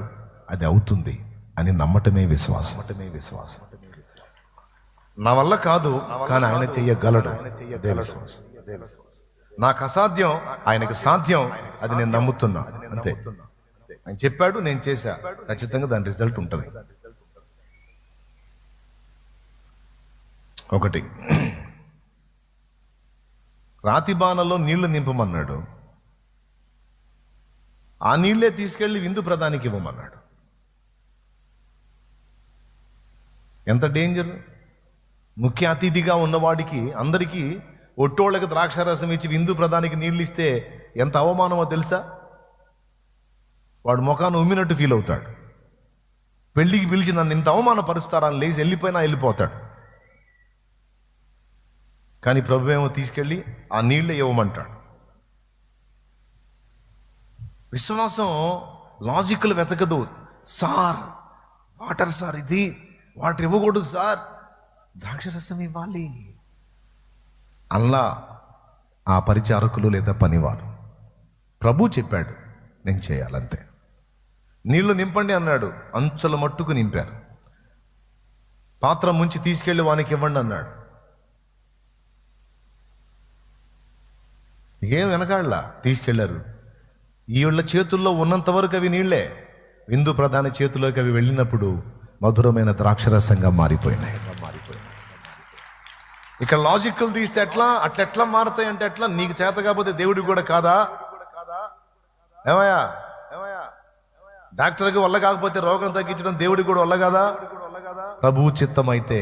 అది అవుతుంది అని నమ్మటమే విశ్వాసం. నా వల్ల కాదు, కానీ ఆయన చెయ్యగలడు, అదే విశ్వాసం. నాకు అసాధ్యం, ఆయనకు సాధ్యం, అది నేను నమ్ముతున్నా, అంతే. ఆయన చెప్పాడు, నేను చేశా, ఖచ్చితంగా దాని రిజల్ట్ ఉంటుంది. ఒకటి, రాతి బాణలో నీళ్లు నింపమన్నాడు, ఆ నీళ్లే తీసుకెళ్లి విందు ప్రధానికి ఇవ్వమన్నాడు. ఎంత డేంజర్! ముఖ్య అతిథిగా ఉన్నవాడికి, అందరికీ ఒట్టోళ్ళకి ద్రాక్షారసం ఇచ్చి విందు ప్రధానికి నీళ్ళు ఇస్తే ఎంత అవమానమో తెలుసా? వాడు ముఖాన్ని ఉమ్మినట్టు ఫీల్ అవుతాడు. పెళ్లికి పిలిచి నన్ను ఇంత అవమానపరుస్తారా అని లేచి వెళ్ళిపోతాడు. కానీ ప్రభు ఏమో తీసుకెళ్ళి ఆ నీళ్ళే ఇవ్వమంటాడు. విశ్వాసం లాజిక్లు వెతకదు. సార్ వాటర్, సార్ ఇది వాటర్ ఇవ్వకూడదు సార్, ద్రాక్షరసం ఇవ్వాలి. అల్లా ఆ పరిచారకులు లేదా పనివారు. ప్రభు చెప్పాడు, నేను చేయాలంతే. నీళ్లు నింపండి అన్నాడు, అంచుల మట్టుకు నింపారు. పాత్ర ముంచి తీసుకెళ్లి వానికి ఇవ్వండి అన్నాడు. ఏం వెనకాళ్ళ తీసుకెళ్లారు. ఈవిళ్ళ చేతుల్లో ఉన్నంత వరకు అవి నీళ్లే. విందు ప్రధాని చేతిలోకి అవి వెళ్ళినప్పుడు మధురమైన ద్రాక్షరసంగా మారిపోయినాయి. ఇక్కడ లాజికల్ తీస్తే అట్లా మారుతాయి అంటే ఎట్లా? నీకు చేత కాకపోతే దేవుడికి కూడా కాదా? ఏమయ్యా, డాక్టర్కి వల్ల కాకపోతే రోగం తగ్గించడం దేవుడికి కూడా వల్ల కాదా? ప్రభు చిత్తమైతే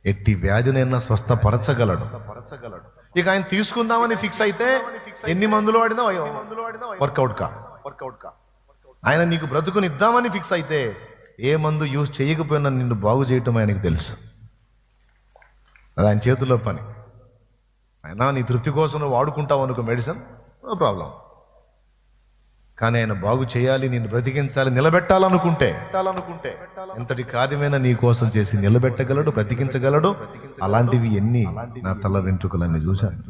ఎట్టి వ్యాధినైనా స్వస్థపరచగలడు. ఇక ఆయన తీసుకుందామని ఫిక్స్ అయితే ఎన్ని మందులు వాడినా వర్కౌట్ కా. ఆయన నీకు బ్రతుకునిద్దామని ఫిక్స్ అయితే ఏ మందు యూజ్ చేయకపోయినా నిన్ను బాగు చేయటం ఆయనకు తెలుసు. అది ఆయన చేతుల్లో పని. అయినా నీ తృప్తి కోసం నువ్వు వాడుకుంటావు అనుకో మెడిసిన్, నో ప్రాబ్లం. కానీ ఆయన బాగు చేయాలి, నిన్ను బ్రతికించాలి, నిలబెట్టాలనుకుంటే ఎంతటి కార్యమైనా నీ కోసం చేసి నిలబెట్టగలడు, బ్రతికించగలడు. అలాంటివి ఎన్ని నా తల వెంట్రుకలన్నీ చూశాను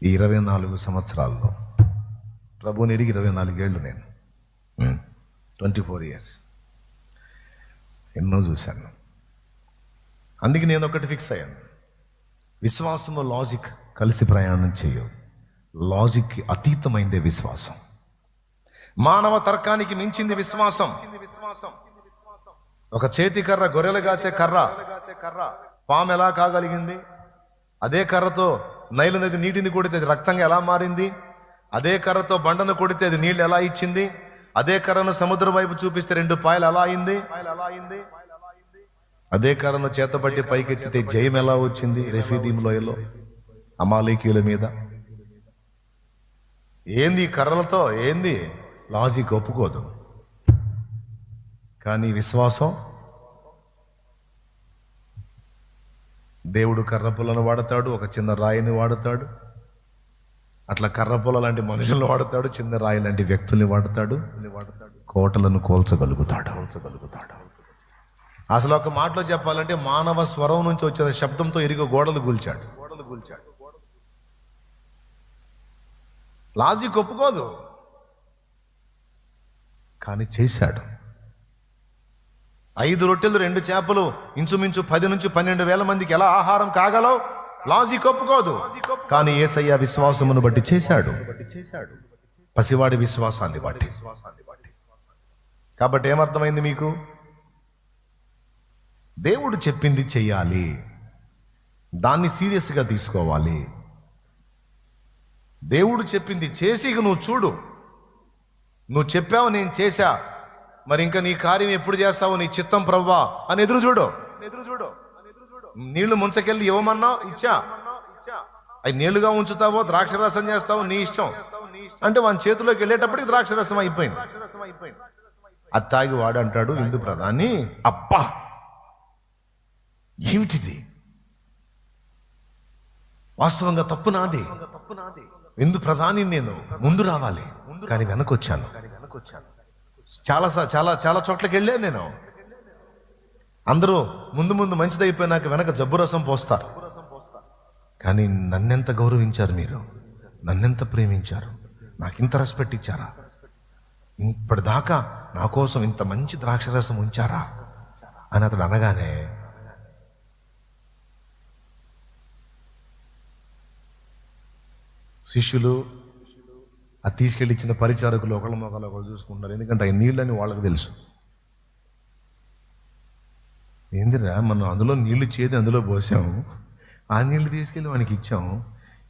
ఈ 24 సంవత్సరాల్లో. ప్రభుని ఎరిగి 24 ఏళ్ళు నేను, 24 years ఎన్నో చూశాను. అందుకే నేను ఒకటి ఫిక్స్ అయ్యాను, విశ్వాసంలో లాజిక్ కలిసి ప్రయాణం చేయవు. లాజిక్కి అతీతమైందే విశ్వాసం. మానవ తర్కానికి మించింది విశ్వాసం. ఒక చేతి కర్ర, గొర్రెలు కాసే కర్ర, పాము ఎలా కాగలిగింది? అదే కర్రతో నైలు నది నీటిని కొడితే అది రక్తంగా ఎలా మారింది? అదే కర్రతో బండను కొడితే అది నీళ్ళు ఎలా ఇచ్చింది? అదే కర్రను సముద్రం వైపు చూపిస్తే 2 పాయలు ఎలా అయింది? అదే కర్రను చేతబట్టి పైకెత్తితే జయం ఎలా వచ్చింది? రెఫీదీం లోయలో అమాలేకీయుల మీద. ఏంది కర్రలతో? ఏంది లాజిక్ ఒప్పుకోదు. కానీ విశ్వాసం, దేవుడు కర్రపుల్లను వాడతాడు, ఒక చిన్న రాయిని వాడతాడు. అట్లా కర్రపుల్ల లాంటి మనుషులను వాడతాడు, చిన్న రాయి లాంటి వ్యక్తుల్ని వాడతాడు. కోటలను కోల్చగలుగుతాడు. అసలు ఒక మాటలో చెప్పాలంటే మానవ స్వరం నుంచి వచ్చే శబ్దంతో ఇరుగు గోడలు కూల్చాడు. లాజిక్ ఒప్పుకోదు, కానీ చేశాడు. 5 రొట్టెలు 2 చేపలు ఇంచుమించు 10 నుంచి 12 వేల మందికి ఎలా ఆహారం కాగలవు? లాజిక్ ఒప్పుకోదు, కానీ యేసయ్య విశ్వాసమును బట్టి చేశాడు. పసివాడి విశ్వాసాన్ని బట్టి. కాబట్టి ఏమర్థమైంది మీకు? దేవుడు చెప్పింది చెయ్యాలి, దాన్ని సీరియస్గా తీసుకోవాలి. దేవుడు చెప్పింది చేసి నువ్వు చూడు. నువ్వు చెప్పావు, నేను చేశా, మరి ఇంకా నీ కార్యం ఎప్పుడు చేస్తావు? నీ చిత్తం ప్రభువా అని ఎదురు చూడు. నీళ్లు ముంచకెళ్ళి ఇవ్వమన్నావు, ఇచ్చా. అవి నీళ్లుగా ఉంచుతావో ద్రాక్షరసం చేస్తావో నీ ఇష్టం. అంటే వాని చేతిలోకి వెళ్ళేటప్పటికి ద్రాక్షరసం అయిపోయింది. అది తాగి వాడు అంటాడు, విందు ప్రధాని, అబ్బా ఏమిటిది? వాస్తవంగా తప్పు నాది. విందు ప్రధాని నేను ముందు రావాలి, కానీ వెనకొచ్చాను. చాలా చాలా చాలా చోట్లకి వెళ్ళాను నేను. అందరూ ముందు మంచిదైపోయినాక వెనక జబ్బు రసం పోస్తారు. కానీ నన్నెంత గౌరవించారు మీరు, నన్నెంత ప్రేమించారు, నాకింత రెస్పెక్ట్ ఇచ్చారా? ఇప్పటిదాకా నా కోసం ఇంత మంచి ద్రాక్షరసం ఉంచారా అని అతడు అనగానే శిష్యులు అది తీసుకెళ్ళి ఇచ్చిన పరిచారకులు ఒకళ్ళ మొక్కలు ఒకళ్ళు చూసుకుంటారు. ఎందుకంటే ఆ నీళ్ళని వాళ్ళకి తెలుసు. ఏందిరా, మనం అందులో నీళ్లు చేది అందులో పోసాము, ఆ నీళ్లు తీసుకెళ్ళి వానికి ఇచ్చాము.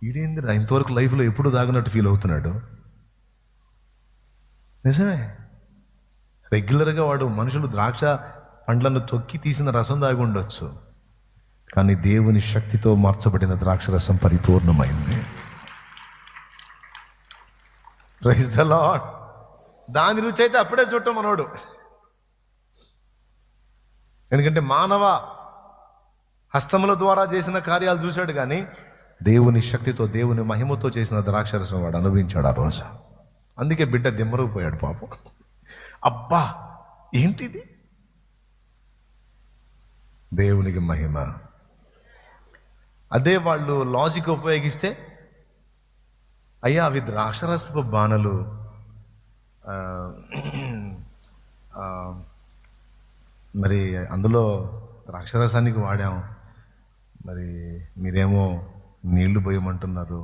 ఈడేందిరా ఇంతవరకు లైఫ్లో ఎప్పుడు తాగినట్టు ఫీల్ అవుతున్నాడు. నిజమే, రెగ్యులర్గా వాడు మనుషులు ద్రాక్ష పండ్లను తొక్కి తీసిన రసం దాగి ఉండొచ్చు, కానీ దేవుని శక్తితో మార్చబడిన ద్రాక్ష రసం పరిపూర్ణమైంది. Praise the lord. దాని రుచి అయితే అప్పుడే చూడటం మనోడు. ఎందుకంటే మానవ హస్తముల ద్వారా చేసిన కార్యాలు చూశాడు, కానీ దేవుని శక్తితో దేవుని మహిమతో చేసిన ద్రాక్షరసం వాడు అనుభవించాడు ఆ రోజు. అందుకే బిడ్డ దిమ్మరూపోయాడు పాపం. అబ్బా ఏంటిది? దేవునికి మహిమ. అదే వాళ్ళు లాజిక్ ఉపయోగిస్తే, అయ్యా అవి ద్రాక్షరసపు బాణలు, ఆ, ఆ, మరి అందులో ద్రాక్షరసానికి వాడాం, మరి మీరేమో నీళ్లు పోయమంటున్నారు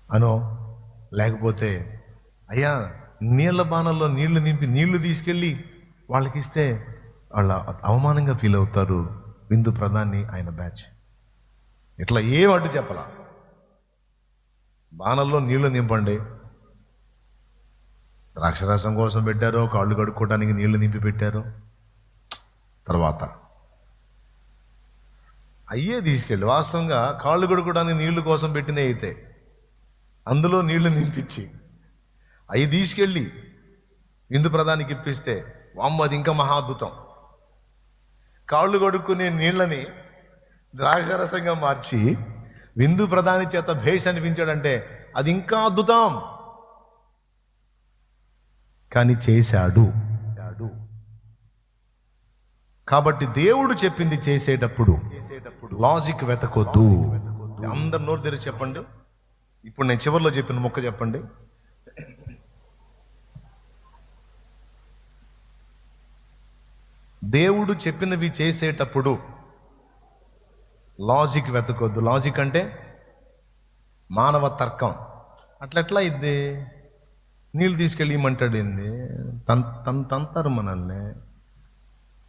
అనో, లేకపోతే అయ్యా నీళ్ల బాణల్లో నీళ్లు నింపి నీళ్లు తీసుకెళ్ళి వాళ్ళకి ఇస్తే వాళ్ళ అవమానంగా ఫీల్ అవుతారు విందు ప్రధాని ఆయన బ్యాచ్. ఇట్లా ఏం అడ్డు చెప్పలా, బాణల్లో నీళ్లు నింపండి, ద్రాక్షరసం కోసం పెట్టారో, కాళ్ళు కడుక్కోవడానికి నీళ్లు నింపి పెట్టారో, తర్వాత అయ్యే తీసుకెళ్ళి వాస్తవంగా కాళ్ళు కడుక్కోవడానికి నీళ్లు కోసం పెట్టినే అయితే అందులో నీళ్లు నింపించి అవి తీసుకెళ్ళి విందు ప్రధానికి ఇప్పిస్తే వామ్మ అది ఇంకా మహా అద్భుతం. కాళ్ళు కడుక్కునే నీళ్ళని ద్రాక్షరసంగా మార్చి విందు ప్రధాని చేత భేష్ అనిపించాడంటే అది ఇంకా అద్భుతం. కానీ చేశాడు. కాబట్టి దేవుడు చెప్పింది చేసేటప్పుడు లాజిక్ వెతకొద్దు. అందరు నోరు తెరిచి చెప్పండి. ఇప్పుడు నేను చివరిలో చెప్పిన మొక్క చెప్పండి. దేవుడు చెప్పినవి చేసేటప్పుడు లాజిక్ వెతకొద్దు. లాజిక్ అంటే మానవ తర్కం. అట్లెట్లా ఇద్ది, నీళ్ళు తీసుకెళ్ళి ఇమ్మంటాడు ఏంది, తంతారు మనల్ని,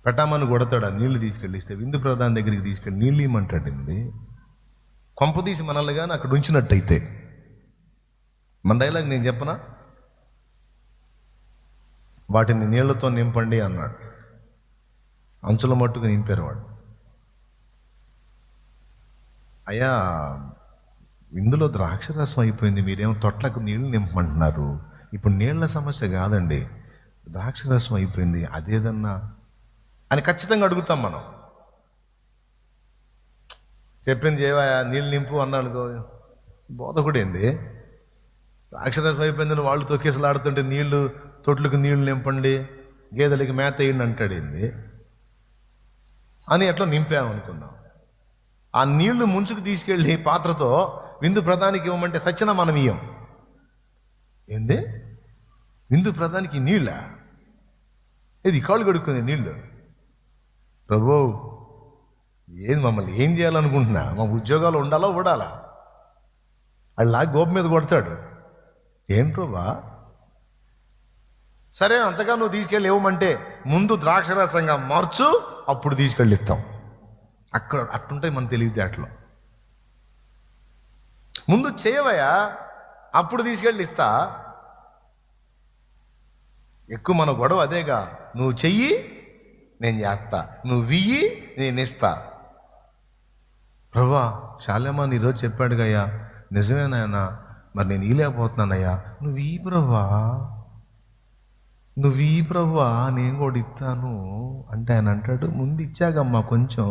పెట్టామని కొడతాడా నీళ్లు తీసుకెళ్ళిస్తే, విందు ప్రధాని దగ్గరికి తీసుకెళ్ళి నీళ్ళు ఇమ్మంటాడు ఏంది, కొంపదీసి మనల్ని కానీ అక్కడ ఉంచినట్టయితే. మన డైలాగ్ నేను చెప్పనా, వాటిని నీళ్లతో నింపండి అన్నాడు, అంచుల మట్టుకు నింపారు వాడు. అయ్యా ఇందులో ద్రాక్షరసం అయిపోయింది, మీరేమో తొట్లకు నీళ్లు నింపమంటున్నారు. ఇప్పుడు నీళ్ల సమస్య కాదండి, ద్రాక్షరసం అయిపోయింది, అదేదన్నా అని ఖచ్చితంగా అడుగుతాం మనం. చెప్పింది ఏవా నీళ్ళు నింపు అన్నాడు, బోధకుడు ఏంది, ద్రాక్షరసం అయిపోయిందని వాళ్ళు తొక్కేసలాడుతుంటే నీళ్లు తొట్లకు నీళ్లు నింపండి, గేదెలకి మేత వేయండి అంటాడు ఏంది అని ఎట్లా నింపామనుకున్నాం. ఆ నీళ్లు ముంచుకు తీసుకెళ్ళి పాత్రతో విందు ప్రధానికి ఇవ్వమంటే సచ్చిన మనం ఇయ్యం. ఏంది విందు ప్రధానికి నీళ్ళ, ఇది కాళ్ళు కడుక్కునే నీళ్ళు. ప్రభు ఏది మమ్మల్ని ఏం చేయాలనుకుంటున్నా, మా ఉద్యోగాలు ఉండాలా ఊడాలా, అలా గోపు మీద కొడతాడు. ఏం ప్రభా, సరే అంతగా నువ్వు తీసుకెళ్ళి ఇవ్వమంటే ముందు ద్రాక్షరసంగా మార్చు, అప్పుడు తీసుకెళ్ళి ఇస్తాం. అక్కడ అట్టుంటాయి మన తెలివితేటలో. ముందు చేయవయ్యా, అప్పుడు తీసుకెళ్ళి ఇస్తా. ఎక్కువ మన గొడవ అదేగా, నువ్వు చెయ్యి నేను చేస్తా, నువ్వు వియ్యి నేను ఇస్తా. ప్రభా శాలేమాన్ ఈరోజు చెప్పాడు గయ్యా, నిజమేనాయనా, మరి నేను ఇలేకపోతున్నానయ్యా, నువ్వు ఈ ప్రభా, నువ్వు ఈ ప్రభా నేను కూడా ఇస్తాను అంటే ఆయన అంటాడు, ముందు ఇచ్చాగమ్మా కొంచెం,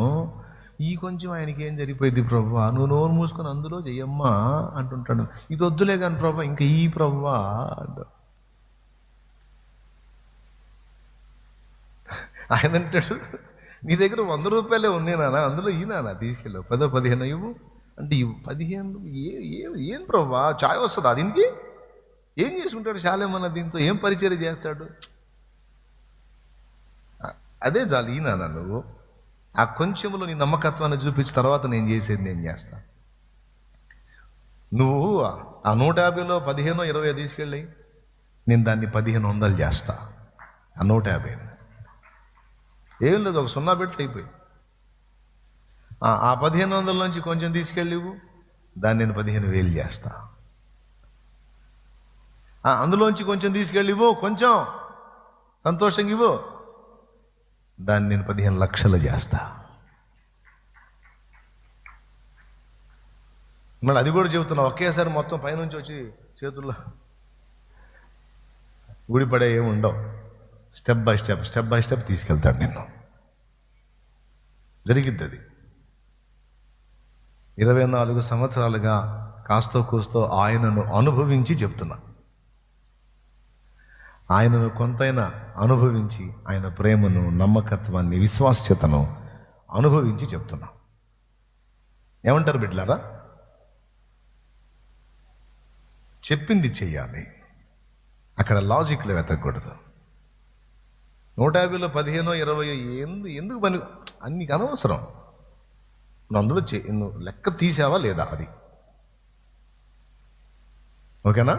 ఈ కొంచెం ఆయనకి ఏం జరిగిపోయింది ప్రభా, నువ్వు నోరు మూసుకొని అందులో చెయ్యమ్మా అంటుంటాడు. ఇది వద్దులే కానీ ప్రభా ఇంకా ఈ ప్రభా అంటాడు. ఆయన అంటాడు, నీ దగ్గర 100 రూపాయలే ఉన్నాయి నాన్న, అందులో ఈ నాన్న తీసుకెళ్ళావు 10-15 ఇవ్వు అంటే, ఇవ్వు 15 ఏం ప్రభా చాయ్ వస్తుందా దీనికి, ఏం చేసుకుంటాడు శాలేమన్న, దీంతో ఏం పరిచర్య చేస్తాడు. అదే చాలు ఈ నాన్న, నువ్వు ఆ కొంచెంలో నీ నమ్మకత్వాన్ని చూపించిన తర్వాత నేను చేసేది నేను చేస్తా. నువ్వు ఆ 150లో 15-20 తీసుకెళ్ళి నేను దాన్ని 1500 చేస్తా. ఆ 150 ఏం లేదు, ఒక 0 పెట్టి అయిపోయి. ఆ 1500 నుంచి కొంచెం తీసుకెళ్ళివు, దాన్ని నేను 15,000 చేస్తా. అందులోంచి కొంచెం తీసుకెళ్ళివు, కొంచెం సంతోషంగా ఇవ్వు, దాన్ని నేను 15 లక్షలు చేస్తా. మళ్ళీ అది కూడా చెబుతున్నా, ఒకేసారి మొత్తం పైనుంచి వచ్చి చేతుల్లో ఊడిపడే ఏమి ఉండవు. స్టెప్ బై స్టెప్ తీసుకెళ్తాడు నిన్ను. జరిగిద్ది అది. 24 సంవత్సరాలుగా కాస్తో కూస్తో ఆయనను అనుభవించి చెప్తున్నా. ఆయనను కొంతైనా అనుభవించి ఆయన ప్రేమను, నమ్మకత్వాన్ని, విశ్వాస్యతను అనుభవించి చెప్తున్నా. ఏమంటారు బిడ్డలారా? చెప్పింది చెయ్యాలి, అక్కడ లాజిక్లు వెతకూడదు. 150లో 15 20 ఎందుకు పని అన్నికి అనవసరం. నువ్వు అందులో నువ్వు లెక్క తీసావా లేదా, అది ఓకేనా?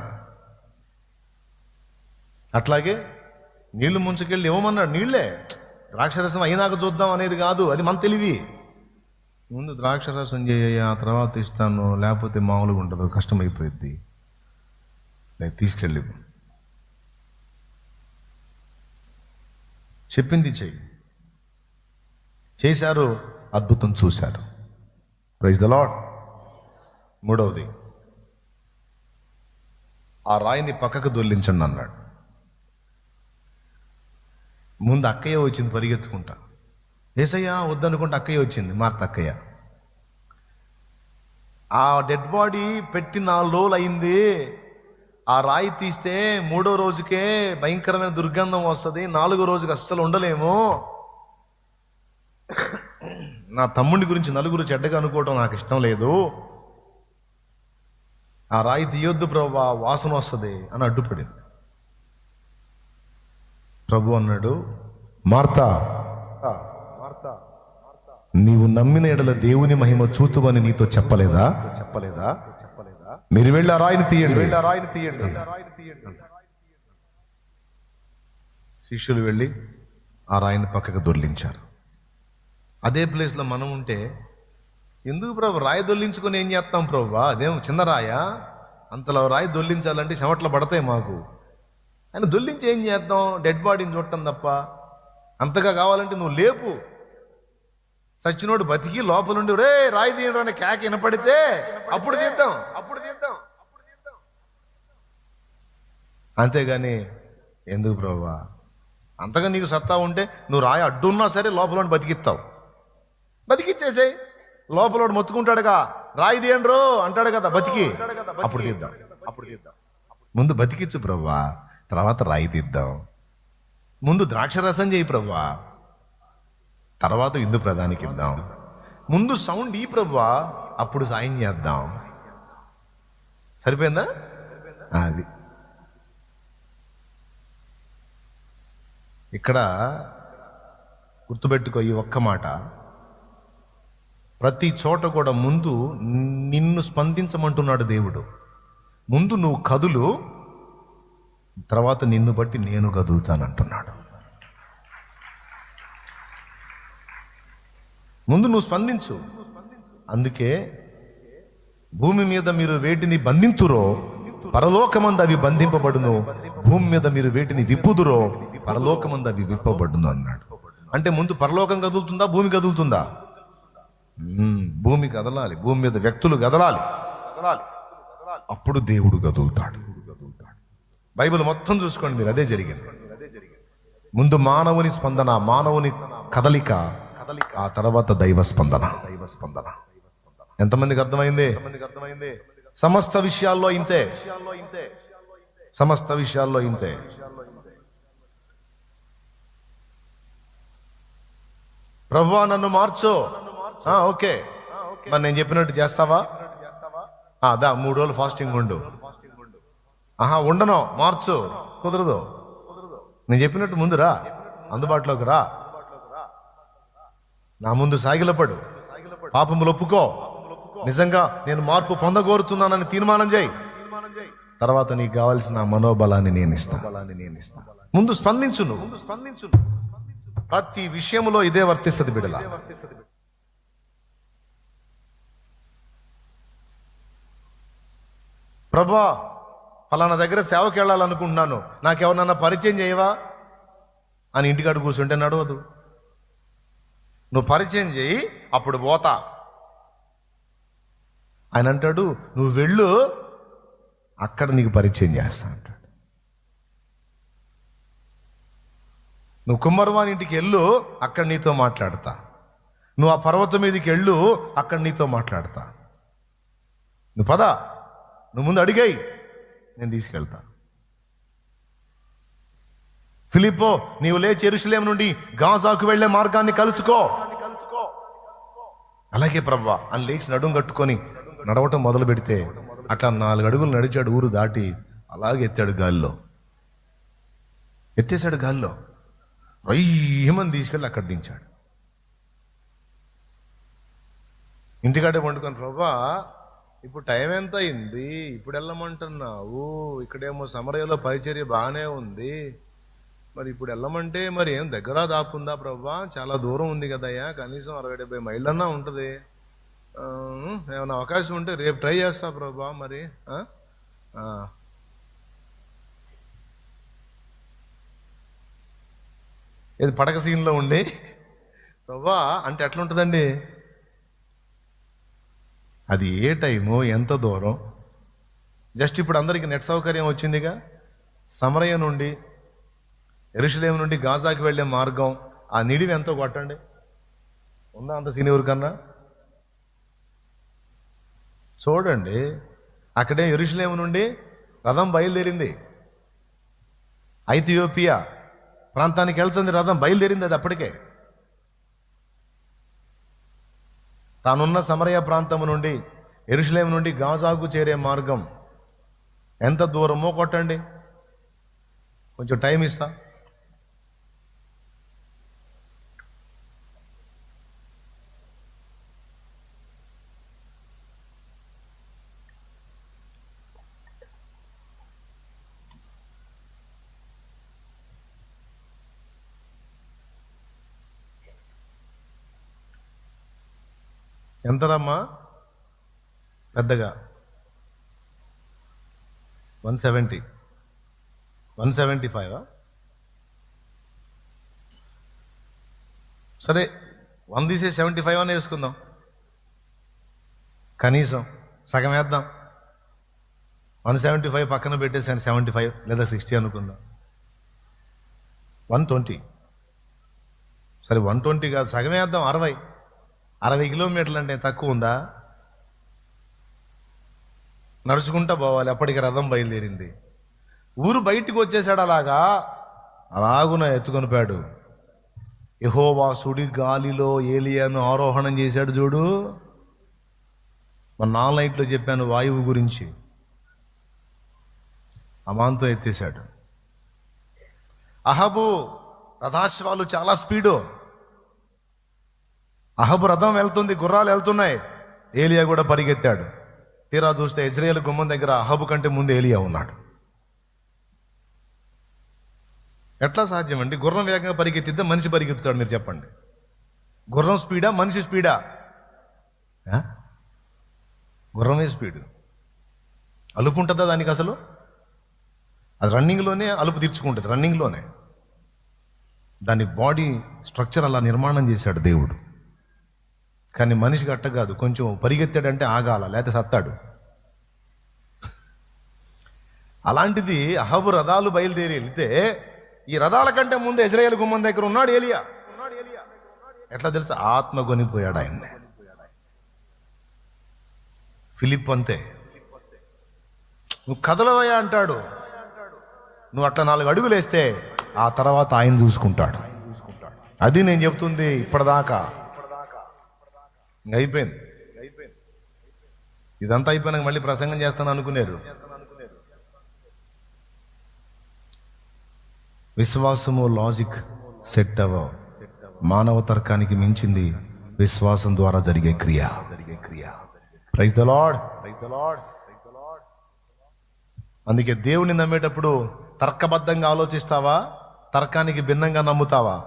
అట్లాగే నీళ్లు ముంచుకెళ్ళి ఇవ్వమన్నాడు, నీళ్ళే ద్రాక్షరసం అయినాక చూద్దాం అనేది కాదు, అది మన తెలివి. ముందు ద్రాక్షరసం చేయ, ఆ తర్వాత ఇస్తాను, లేకపోతే మామూలుగా ఉండదు, కష్టమైపోయింది, నేను తీసుకెళ్ళి చెప్పింది చెయ్యి. చేశారు, అద్భుతం చూశారు. Praise the lord. మూడవది, ఆ రాయిని పక్కకు దొర్లించండి అన్నాడు. ముందు అక్కయ్య వచ్చింది పరిగెత్తుకుంటా. ఏసయ్యా వద్దనుకుంటే అక్కయ్య వచ్చింది, మార్త అక్కయ్య. ఆ డెడ్ బాడీ పెట్టి 4 రోజులు అయింది. ఆ రాయి తీస్తే 3వ రోజుకే భయంకరమైన దుర్గంధం వస్తుంది, 4వ రోజుకి అస్సలు ఉండలేము. నా తమ్ముడి గురించి నలుగురు చెడ్డగా అనుకోవటం నాకు ఇష్టం లేదు. ఆ రాయి తీయొద్దు ప్రభువా, వాసన వస్తుంది అని అడ్డుపడింది. ప్రభు అన్నాడు, మార్తా, నీవు నమ్మిన ఎడల దేవుని మహిమ చూతువని నీతో చెప్పలేదా? మీరు వెళ్ళి ఆ రాయిని తీయండి. శిష్యులు వెళ్ళి ఆ రాయిని పక్కకు దొర్లించారు. అదే ప్లేస్లో మనం ఉంటే, ఎందుకు ప్రభు రాయి దొల్లించుకొని ఏం చేస్తాం ప్రభు, అదేం చిన్న రాయా, అంతలో రాయి దొల్లించాలంటే చెమట్లు పడతాయి మాకు. ఆయన దొల్లించి ఏం చేద్దాం, డెడ్ బాడీని చూడటం తప్ప. అంతగా కావాలంటే నువ్వు లేపు, సచ్చినోడు బతికి లోపలుండి రే రాయి తీయడం అనే కేక వినపడితే అప్పుడు తీద్దాం. అంతేగాని ఎందుకు ప్రభువా, అంతగా నీకు సత్తా ఉంటే నువ్వు రాయి అడ్డున్నా సరే లోపల బతికిస్తావు, బతికిచ్చేసేయి. లోపల మొత్తుకుంటాడుగా, రాయి తీయండి రో అంటాడు కదా, బతికి అప్పుడు తీద్దాం. ముందు బతికిచ్చు ప్రభువా, తర్వాత రాయి తీద్దాం. ముందు ద్రాక్షరసం చేయి ప్రభువా, తర్వాత విందు ప్రధానికి ఇద్దాం. ముందు సౌండ్ ఈ ప్రభువా, అప్పుడు సాయం చేద్దాం. సరిపోయిందా? అది ఇక్కడ గుర్తుపెట్టుకో ఈ ఒక్క మాట. ప్రతి చోట కూడా ముందు నిన్ను స్పందించమంటున్నాడు దేవుడు. ముందు నువ్వు కదులు, తర్వాత నిన్ను బట్టి నేను కదులుతానంటున్నాడు. ముందు నువ్వు స్పందించు. అందుకే భూమి మీద మీరు వేటిని బంధింతురో పరలోకమందు అవి బంధింపబడును, భూమి మీద మీరు వేటిని విప్పుదురో పరలోకమందు అవి విప్పబడును అన్నాడు. అంటే ముందు పరలోకం కదులుతుందా, భూమి కదులుతుందా? భూమి కదలాలి, భూమి మీద వ్యక్తులు కదలాలి, అప్పుడు దేవుడు కదులుతాడు. బైబిల్ మొత్తం చూసుకోండి మీరు, అదే జరిగింది. ముందు మానవుని స్పందన, మానవుని కదలిక, ఆ తర్వాత దైవ స్పందన. ఎంతమందికి అర్థమైంది? సమస్త విషయాల్లో ఇంతే, సమస్త విషయాల్లో ఇంతే. ప్రభువా నన్ను మార్చు, ఓకే, మరి నేను చెప్పినట్టు చేస్తావా? దా 3 రోజులు ఫాస్టింగ్ ఉండు. ఉండను, మార్చు, కుదరదు. నేను చెప్పినట్టు ముందు రా, అందుబాటులోకి రా, నా ముందు సాగిలపడు, పాపములు ఒప్పుకో, నిజంగా నేను మార్పు పొందగోరుతున్నానని తీర్మానం చేయి. తర్వాత నీకు కావాల్సిన మనోబలాన్ని నేను ఇస్తా. ముందు స్పందించు. నువ్వు ప్రతి విషయంలో ఇదే వర్తిస్తుంది బిడలా. ప్రభా ఫలానా దగ్గర సేవకి వెళ్ళాలనుకుంటున్నాను, నాకెవరన్నా పరిచయం చేయవా అని ఇంటికాడ కూర్చుంటే నడవదు. నువ్వు పరిచయం చేయి, అప్పుడు పోతా. ఆయన అంటాడు, నువ్వు వెళ్ళు, అక్కడ నీకు పరిచయం చేస్తా అంటాడు. నువ్వు కుమ్మరవాని ఇంటికి వెళ్ళు, అక్కడ నీతో మాట్లాడతా. నువ్వు ఆ పర్వతం మీదకి వెళ్ళు, అక్కడ నీతో మాట్లాడతా. నువ్వు పద, నువ్వు ముందు అడిగాయి, నేను తీసుకెళ్తా. ఫిలిప్పో, నీవు లేచి యెరూషలేము నుండి గాజాకు వెళ్లే మార్గాన్ని కలుసుకో. అలాగే ప్రవ్వా అని లేచి నడుం కట్టుకొని నడవటం మొదలు పెడితే అట్లా 4 అడుగులు నడిచాడు, ఊరు దాటి అలాగే ఎత్తాడు గాల్లో, ఎత్తేసాడు గాల్లో, రయ్యమని తీసుకెళ్ళి అక్కడ దించాడు. ఇంటికాడే వండుకొని, ప్రభా ఇప్పుడు టైం ఎంత అయింది, ఇప్పుడు వెళ్ళమంటున్నావు, ఇక్కడేమో సమరయలో పరిచర్య బాగానే ఉంది, మరి ఇప్పుడు వెళ్ళమంటే మరి ఏం దగ్గర దాపుందా ప్రభా, చాలా దూరం ఉంది కదయ్యా, కనీసం 60-70 మైళ్ళన్నా ఉంటుంది, ఏమైనా అవకాశం ఉంటే రేపు ట్రై చేస్తా ప్రభా. మరి ఇది పడక సీన్లో ఉండి ప్రభా అంటే ఎట్లుంటుందండి, అది ఏ టైము, ఎంత దూరం. జస్ట్ ఇప్పుడు అందరికీ నెట్ సౌకర్యం వచ్చిందిగా, సమరయ నుండి యెరూషలేము నుండి గాజాకి వెళ్ళే మార్గం, ఆ నిడివి ఎంతో కొట్టండి, ఉందా అంత సీనియర్ కన్నా? చూడండి, అక్కడే యెరూషలేము నుండి రథం బయలుదేరింది, ఐథియోపియా ప్రాంతానికి వెళ్తుంది రథం, బయలుదేరింది అది అప్పటికే. తానున్న సమరయ ప్రాంతం నుండి యెరూషలేము నుండి గాజాకు చేరే మార్గం ఎంత దూరమో కొట్టండి, కొంచెం టైం ఇస్తా. ఎంతరమ్మా పెద్దగా? 170, 175. సరే 100 తీసే 75 అని వేసుకుందాం, కనీసం సగం వేద్దాం. 175 పక్కన పెట్టేసాను, 75 లేదా 60 అనుకుందాం. 120, సరే 120 కాదు, సగం వేద్దాం. 60 కిలోమీటర్లు అంటే తక్కువ ఉందా? నడుచుకుంటా పోవాలి, అప్పటికి రథం బయలుదేరింది. ఊరు బయటికి వచ్చేసాడు, అలాగున ఎత్తుకొని పోయాడు. యెహోవా సుడి గాలిలో ఏలియాను ఆరోహణం చేశాడు చూడు. మన 4 నైట్లో చెప్పాను వాయువు గురించి, అమాంతం ఎత్తేశాడు. అహబు రథాశ్వాలు చాలా స్పీడు, అహబు రథం వెళ్తుంది, గుర్రాలు వెళ్తున్నాయి, ఏలియా కూడా పరిగెత్తాడు. తీరా చూస్తే ఇజ్రాయేలు గుమ్మం దగ్గర అహబు కంటే ముందు ఏలియా ఉన్నాడు. ఎట్లా సాధ్యం అండి? గుర్రం వేగంగా పరిగెత్తిద్దా మనిషి పరిగెత్తుతాడు? మీరు చెప్పండి, గుర్రం స్పీడా మనిషి స్పీడా? గుర్రమే స్పీడు. అలుపు ఉంటుందా దానికి అసలు? అది రన్నింగ్లోనే అలుపు తీర్చుకుంటుంది, రన్నింగ్లోనే. దాని బాడీ స్ట్రక్చర్ అలా నిర్మాణం చేశాడు దేవుడు. కానీ మనిషికి అట్ట కాదు, కొంచెం పరిగెత్తాడంటే ఆగాల, లేకపోతే సత్తాడు. అలాంటిది అహబు రథాలు బయలుదేరి వెళ్తే ఈ రథాల కంటే ముందు ఇజ్రాయేలు గుమ్మం దగ్గర ఉన్నాడు ఏలియా. ఎట్లా తెలుసా? ఆత్మ కొనిపోయాడు ఆయన్ని. ఫిలిప్ అంతే, నువ్వు కదలవయ్యా అంటాడు, నువ్వు అట్లా 4 అడుగులు వేస్తే ఆ తర్వాత ఆయన చూసుకుంటాడు. అది నేను చెప్తుంది ఇప్పటిదాకా. అయిపోయింది, ఇదంతా అయిపోయినాక మళ్ళీ ప్రసంగం చేస్తాను అనుకున్నారు. విశ్వాసము లాజిక్ సెట్ అవ్వ, మానవ తర్కానికి మించింది విశ్వాసం ద్వారా జరిగే క్రియ. Praise the lord. అందుకే దేవుని నమ్మేటప్పుడు తర్కబద్ధంగా ఆలోచిస్తావా, తర్కానికి భిన్నంగా నమ్ముతావా?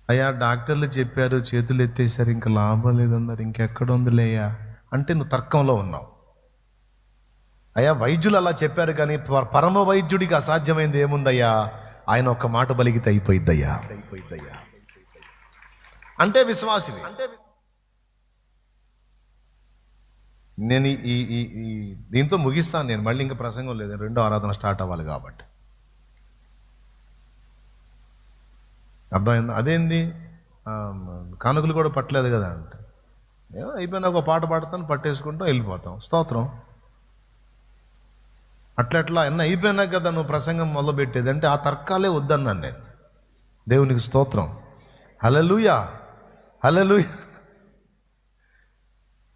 అయ్యా డాక్టర్లు చెప్పారు, చేతులు ఎత్తేసారు, ఇంకా లాభం లేదన్నారు, ఇంకెక్కడ ఉందిలేయా అంటే నువ్వు తర్కంలో ఉన్నావు. అయ్యా వైద్యులు అలా చెప్పారు, కానీ పరమ వైద్యుడికి అసాధ్యమైంది ఏముందయ్యా? ఆయన ఒక్క మాట బలిగితే అయిపోయిద్దయ్యా అంటే విశ్వాసివి. నేను ఈ దీంతో ముగిస్తాను. నేను మళ్ళీ ఇంకా ప్రసంగం లేదు, 2వ ఆరాధన స్టార్ట్ అవ్వాలి కాబట్టి. అర్థమైందా? అదేంది కానుకలు కూడా పట్టలేదు కదా అంటే, అయిపోయినా ఒక పాట పాడతాను, పట్టేసుకుంటాం, వెళ్ళిపోతాం. స్తోత్రం. అట్లా అన్న అయిపోయినా కదా నువ్వు ప్రసంగం మొదలుపెట్టేది అంటే ఆ తర్కాలే వద్దన్నాను నేను. దేవునికి స్తోత్రం. హల్లెలూయా, హల్లెలూయా.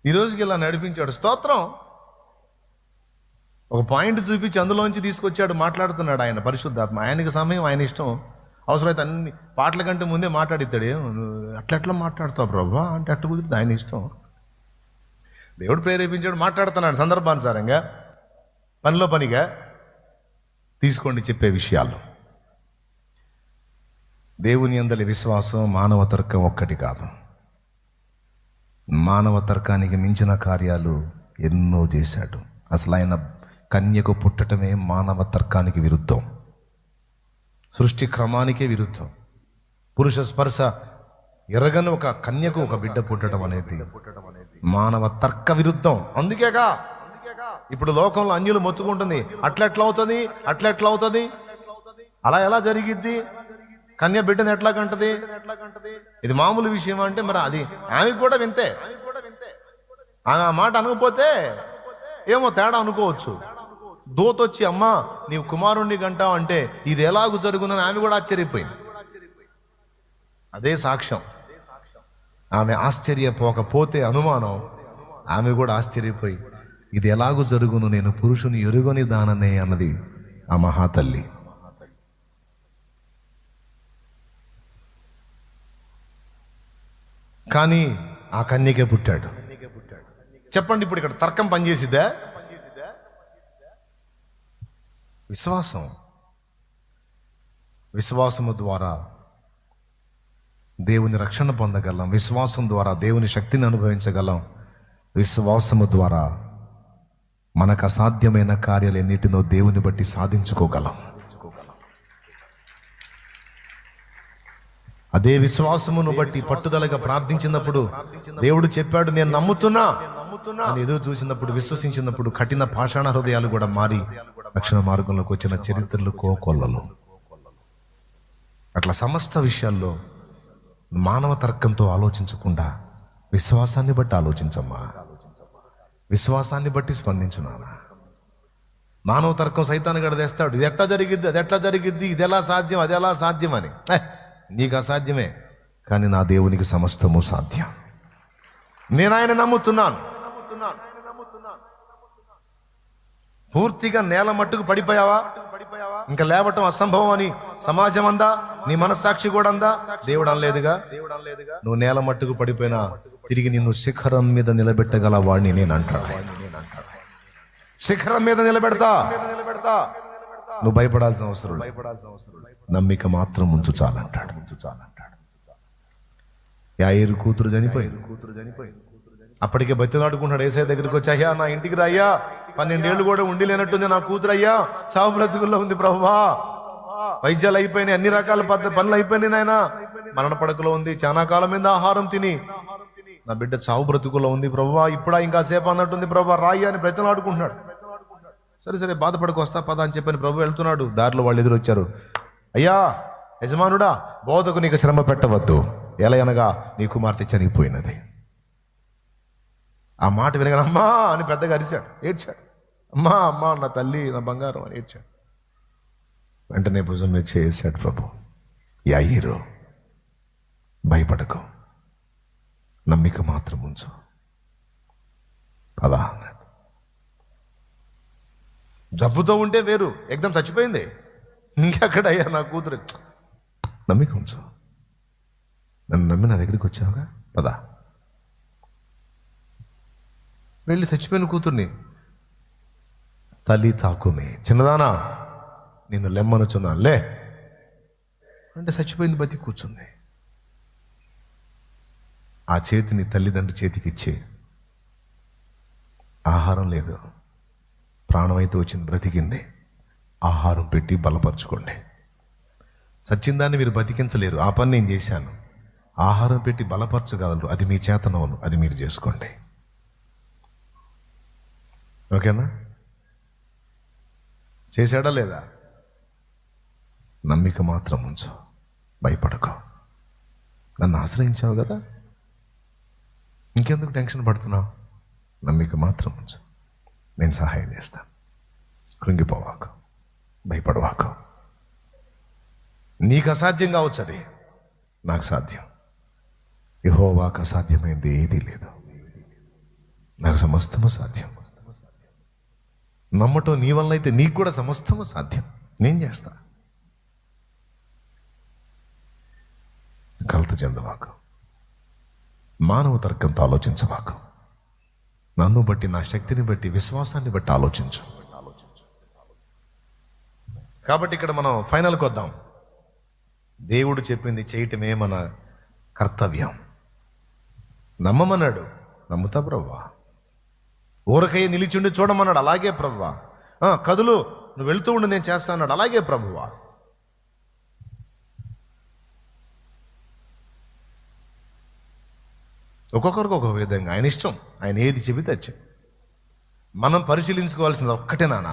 ఈరోజుకి ఇలా నడిపించాడు. స్తోత్రం. ఒక పాయింట్ చూపించి అందులోంచి తీసుకొచ్చాడు, మాట్లాడుతున్నాడు ఆయన పరిశుద్ధాత్మ. ఆయనకి సమయం, ఆయన ఇష్టం. అవసరమైతే అన్ని పాటల కంటే ముందే మాట్లాడిస్తాడు. అట్లా మాట్లాడుతావు ప్రభా అంటే అట్ట కుదిరితే ఆయన ఇష్టం. దేవుడు ప్రేరేపించాడు, మాట్లాడుతున్నాడు సందర్భానుసారంగా, పనిలో పనిగా. తీసుకోండి చెప్పే విషయాలు. దేవుని యందలి విశ్వాసం మానవ తర్కం ఒక్కటి కాదు. మానవ తర్కానికి మించిన కార్యాలు ఎన్నో చేశాడు. అసలు ఆయన కన్యకు పుట్టటమే మానవ తర్కానికి విరుద్ధం, సృష్టి క్రమానికే విరుద్ధం. పురుష స్పర్శ ఎరగని ఒక కన్యకు ఒక బిడ్డ పుట్టడం అనేది మానవ తర్క విరుద్ధం. అందుకేగా ఇప్పుడు లోకంలో అన్యులు మొత్తుకుంటుంది, అట్లెట్లా అవుతుంది, అలా ఎలా జరిగిద్ది, కన్య బిడ్డను ఎట్లా కంటది, ఇది మామూలు విషయం అంటే మరి అది ఆమెకు కూడా వింతే. ఆమె ఆ మాట అనకపోతే ఏమో తేడా అనుకోవచ్చు. దూతొచ్చి అమ్మా నీవు కుమారుణ్ణి కంటావు అంటే ఇది ఎలాగూ జరుగునని ఆమె కూడా ఆశ్చర్యపోయింది. అదే సాక్ష్యం. ఆమె ఆశ్చర్యపోకపోతే అనుమానం, ఆమె కూడా ఆశ్చర్యపోయి ఇది ఎలాగూ జరుగును, నేను పురుషుని ఎరుగని దాననే అన్నది ఆ మహాతల్లి. కానీ ఆ కన్యకే పుట్టాడు. చెప్పండి, ఇప్పుడు ఇక్కడ తర్కం పనిచేసిద్దా? విశ్వాసము ద్వారా దేవుని రక్షణ పొందగలం. విశ్వాసం ద్వారా దేవుని శక్తిని అనుభవించగలం. విశ్వాసము ద్వారా మనకు అసాధ్యమైన కార్యాలు ఎన్నిటినో దేవుని బట్టి సాధించుకోగలం. అదే విశ్వాసమును బట్టి పట్టుదలగా ప్రార్థించినప్పుడు దేవుడు చెప్పాడు నేను నమ్ముతున్నా అని ఎదురు చూసినప్పుడు, విశ్వసించినప్పుడు కఠిన పాషాణ హృదయాలు కూడా మారి రక్షణ మార్గంలోకి వచ్చిన చరిత్రలు కోకొల్లలు. అట్లా సమస్త విషయాల్లో మానవ తర్కంతో ఆలోచించకుండా విశ్వాసాన్ని బట్టి ఆలోచించమ్మా, విశ్వాసాన్ని బట్టి స్పందించున్నానా. మానవ తర్కం సైతాన్ని గడదేస్తాడు. ఇది ఎట్లా జరిగిద్ది, అది ఎట్లా జరిగిద్ది, ఇది ఎలా సాధ్యం, అది ఎలా సాధ్యం అని. నీకు అసాధ్యమే, కానీ నా దేవునికి సమస్తము సాధ్యం. నేను ఆయన నమ్ముతున్నాను. పూర్తిగా నేల మట్టుకు పడిపోయావా, ఇంకా లేవటం అసంభవం అని సమాజం అందా, నీ మనస్సాక్షి కూడా అందా? దేవుడు అనలేదుగా. నువ్వు నేల మట్టుకు పడిపోయినా తిరిగి నిన్ను శిఖరం మీద నిలబెట్టగల వాడిని నేను అంటాడు. శిఖరం మీద నిలబెడతా. నువ్వు భయపడాల్సిన అవసరం, నమ్మిక మాత్రం ఉంచు చాలంటాడు. యాయేరు కూతురు చనిపోయింది. అప్పటికే బతిలాడుకుంటాడు ఏసయ్య దగ్గరికి వచ్చి, అయ్యా నా ఇంటికి రా అయ్యా, 12 ఏళ్ళు కూడా ఉండి లేనట్టుంది నా కూతురు అయ్యా, సాగు బ్రతుకుల్లో ఉంది ప్రభువా, వైద్యాలు అయిపోయినాయి, అన్ని రకాల పనులు అయిపోయినాయి, నాయన మరణ పడకలో ఉంది, చాలా కాలం మీద ఆహారం తిని నా బిడ్డ చావు బ్రతుకుల్లో ఉంది ప్రభువా, ఇప్పుడా ఇంకా సేపు అన్నట్టుంది ప్రభువా, రాయ్యా అని బ్రతిలాడుకుంటున్నాడు. సరే బాధపడకు, వస్తా పద అని చెప్పని ప్రభు వెళ్తున్నాడు. దారిలో వాళ్ళు ఎదురొచ్చారు. అయ్యా యజమానుడా, బోధకు నీకు శ్రమ పెట్టవద్దు, ఎలా అనగా నీ కుమార్తె చనిపోయినది. ఆ మాట వినగానే అమ్మా అని పెద్దగా అరిశాడు, ఏడ్చాడు. అమ్మా నా తల్లి, నా బంగారం అని ఏడ్చాడు. వెంటనే భుజం మీద చేసాడు ప్రభు. యాయేరు భయపడకు, నమ్మిక మాత్రం ఉంచు, పదా అన్నాడు. జబ్బుతో ఉంటే వేరు, ఎగ్దం చచ్చిపోయింది, ఇంకెక్కడ అయ్యా నా కూతురు, నమ్మిక ఉంచు, నన్ను నమ్మి నా దగ్గరికి వచ్చావుగా, పదా. వెళ్ళి చచ్చిపోయిన కూతుర్ని తల్లి తాకుమే, చిన్నదానా నిన్ను లెమ్మనుచున్నా లే అంటే చచ్చిపోయింది, బతి కూర్చుంది. ఆ చేతిని తల్లిదండ్రి చేతికి ఇచ్చి, ఆహారం లేదు, ప్రాణం అయితే వచ్చింది, బ్రతికింది, ఆహారం పెట్టి బలపరచుకోండి. చచ్చిందాన్ని మీరు బతికించలేరు, ఆ పని నేను చేశాను. ఆహారం పెట్టి బలపరచగలరు, అది మీ చేతనవును, అది మీరు చేసుకోండి. ఓకేనా? చేశాడా లేదా? నమ్మిక మాత్రం ఉంచు, భయపడకు, నన్ను ఆశ్రయించావు కదా, ఇంకెందుకు టెన్షన్ పడుతున్నావు? నమ్మిక మాత్రం ఉంచు, నేను సహాయం చేస్తాను. కృంగిపోవాకు, భయపడవాకు. నీకు అసాధ్యం కావచ్చు, అది నాకు సాధ్యం. యెహోవాకు అసాధ్యమైంది ఏదీ లేదు. నాకు సమస్తము సాధ్యం. నమ్మటం నీ వల్ల అయితే నీకు కూడా సమస్తము సాధ్యం. నేను చేస్తా. కలత చెందవాకు, మానవ తర్కంతో ఆలోచించవాకు. నన్ను బట్టి, నా శక్తిని బట్టి, విశ్వాసాన్ని బట్టి ఆలోచించు. కాబట్టి ఇక్కడ మనం ఫైనల్కి వద్దాం. దేవుడు చెప్పింది చేయటమే మన కర్తవ్యం. నమ్మమన్నాడు, నమ్ముతా ప్రభువా. ఊరకయ్య నిలిచిండి చూడమన్నాడు, అలాగే ప్రభువా. కదులు, నువ్వు వెళ్తూ ఉండి నేను చేస్తా అన్నాడు, అలాగే ప్రభువా. ఒక్కొక్కరికి ఒక్కొక్క విధంగా ఆయన ఇష్టం. ఆయన ఏది చెబితే వచ్చి మనం పరిశీలించుకోవాల్సింది ఒక్కటే, నాన్న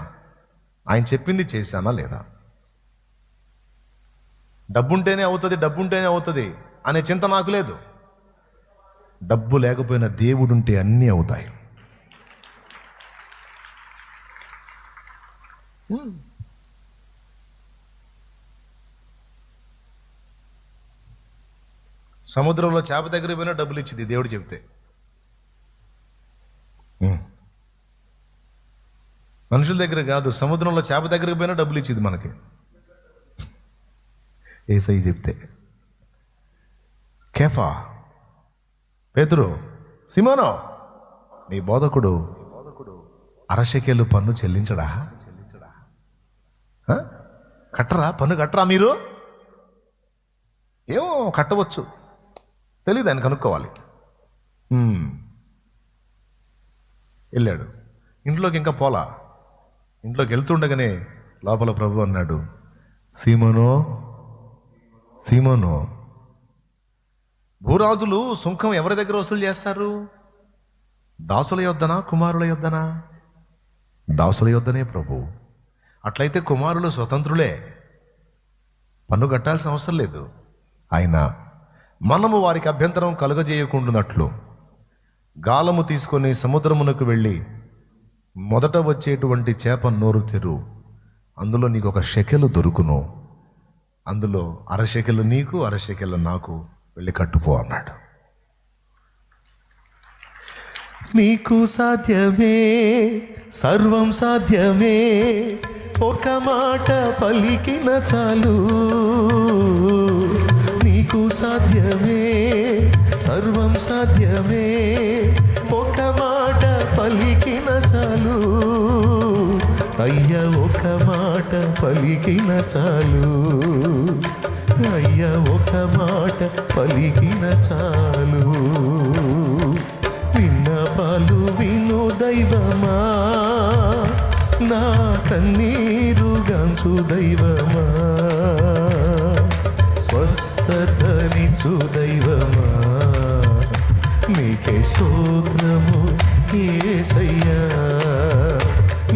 ఆయన చెప్పింది చేశానా లేదా. డబ్బుంటేనే అవుతుంది అనే చింత నాకు లేదు. డబ్బు లేకపోయినా దేవుడుంటే అన్నీ అవుతాయి. సముద్రంలో చేప దగ్గర పోయినా డబ్బులు ఇచ్చింది దేవుడు చెప్తే. మనుషుల దగ్గర కాదు, సముద్రంలో చేప దగ్గరికి పోయినా డబ్బులు ఇచ్చింది మనకి యేసయ్య చెప్తే. కేఫా, పేతురు, సిమోనో, నీ బోధకుడు అరశకేలు పన్ను చెల్లించడా? పన్ను కట్టరా మీరు? ఏమో కట్టవచ్చు, తెలీదు, ఆయన కనుక్కోవాలి. వెళ్ళాడు. ఇంట్లోకి ఇంకా పోలా. ఇంట్లోకి వెళ్తుండగానే లోపల ప్రభు అన్నాడు, సీమోనో సీమోనో, భూరాజులు సుంకం ఎవరి దగ్గర వసూలు చేస్తారు? దాసుల యొద్దనా, కుమారుల యొద్దనా? దాసుల యొద్దనే ప్రభు. అట్లయితే కుమారులు స్వతంత్రులే, పన్ను కట్టాల్సిన అవసరం లేదు. అయినా మనము వారికి అభ్యంతరం కలుగజేయకుండానట్లు గాలము తీసుకొని సముద్రమునకు వెళ్ళి మొదట వచ్చేటువంటి చేప నోరు తెరు, అందులో నీకు ఒక షెకెలు దొరుకును, అందులో అరశెకెలు నీకు, అరశెకెలు నాకు, వెళ్ళి కట్టుపో అన్నాడు. నీకు సాధ్యమే, సర్వం సాధ్యమే, ఒక మాట పలికిన చాలు. నీకు సాధ్యమే, సర్వం సాధ్యమే, ఒక మాట పలికిన చాలు. అయ్యా ఒక మాట పలికిన చాలు. అయ్యా ఒక మాట పలికిన చాలు. విన్నపాలు విను దైవమా, నా కన్నీరు గంచు దైవమా, స్వస్థతనిచ్చు దైవమా, నీకే స్తోత్రము యేసయ్యా,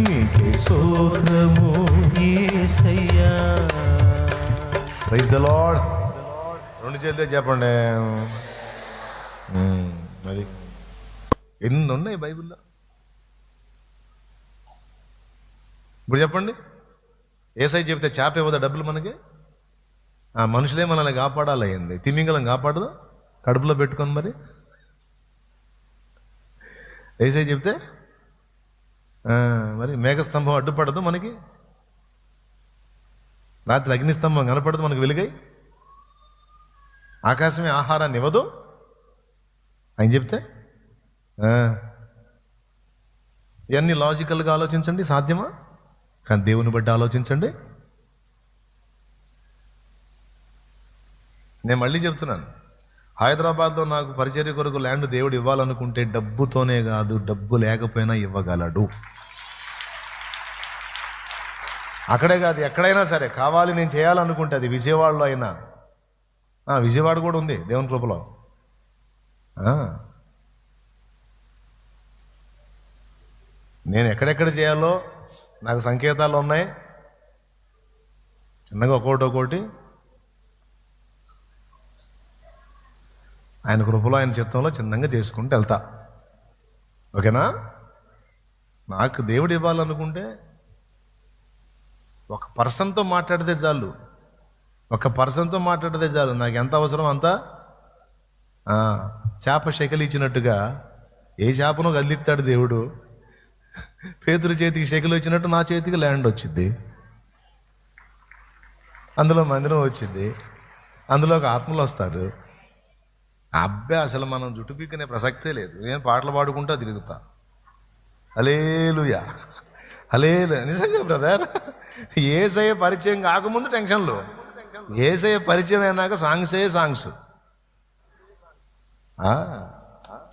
నీకే స్తోత్రము యేసయ్యా. Praise the lord. రెండు చేతులే చెప్పండి. మరి ఎన్ని ఉన్నాయి బైబిల్లో? ఇప్పుడు చెప్పండి, యేసయ్య చెప్తే చేప ఇవ్వదా డబ్బులు మనకి? మనుషులే మనల్ని కాపాడాలయ్యింది. తిమింగలం కాపాడదు కడుపులో పెట్టుకొని. మరి యేసయ్య చెప్తే మరి మేఘస్తంభం అడ్డుపడదు మనకి, రాత్రి అగ్నిస్తంభం కనపడదు మనకు వెలుగై, ఆకాశమే ఆహారాన్ని ఇవ్వదు ఆయన చెప్తే. ఇవన్నీ లాజికల్గా ఆలోచించండి, సాధ్యమా? కానీ దేవుని బట్టి ఆలోచించండి. నేను మళ్ళీ చెప్తున్నాను, హైదరాబాద్లో నాకు పరిచర్య కొరకు ల్యాండ్ దేవుడు ఇవ్వాలనుకుంటే డబ్బుతోనే కాదు, డబ్బు లేకపోయినా ఇవ్వగలడు. అక్కడే కాదు, ఎక్కడైనా సరే కావాలి నేను చేయాలనుకుంటే, అది విజయవాడలో అయినా, విజయవాడ కూడా ఉంది దేవుని కృపలో. నేను ఎక్కడెక్కడ చేయాలో నాకు సంకేతాలు ఉన్నాయి. చిన్నగా ఒక్కొక్కటి ఆయన కృపలో, ఆయన చిత్తంలో చిన్నగా చేసుకుంటూ వెళ్తా. ఓకేనా? నాకు దేవుడు ఇవ్వాలనుకుంటే ఒక పర్సన్తో మాట్లాడితే చాలు, ఒక పర్సన్తో మాట్లాడితే చాలు, నాకు ఎంత అవసరం అంత. చేప శకలి ఇచ్చినట్టుగా ఏ చేపను కదిలిస్తాడు దేవుడు. పేతురు చేతికి శకలి వచ్చినట్టు నా చేతికి ల్యాండ్ వచ్చింది, అందులో మందిరం వచ్చింది, అందులో ఒక ఆత్మలు వస్తారు. అబ్బాయి అసలు మనం జుట్టు పీక్కునే ప్రసక్తే లేదు. నేను పాటలు పాడుకుంటా తిరుగుతా. హల్లెలూయా హల్లెలూయా. నిజంగా బ్రదర్, యేసయ్య పరిచయం కాకముందు టెన్షన్లు, యేసయ్య పరిచయం అయినాక సాంగ్స్.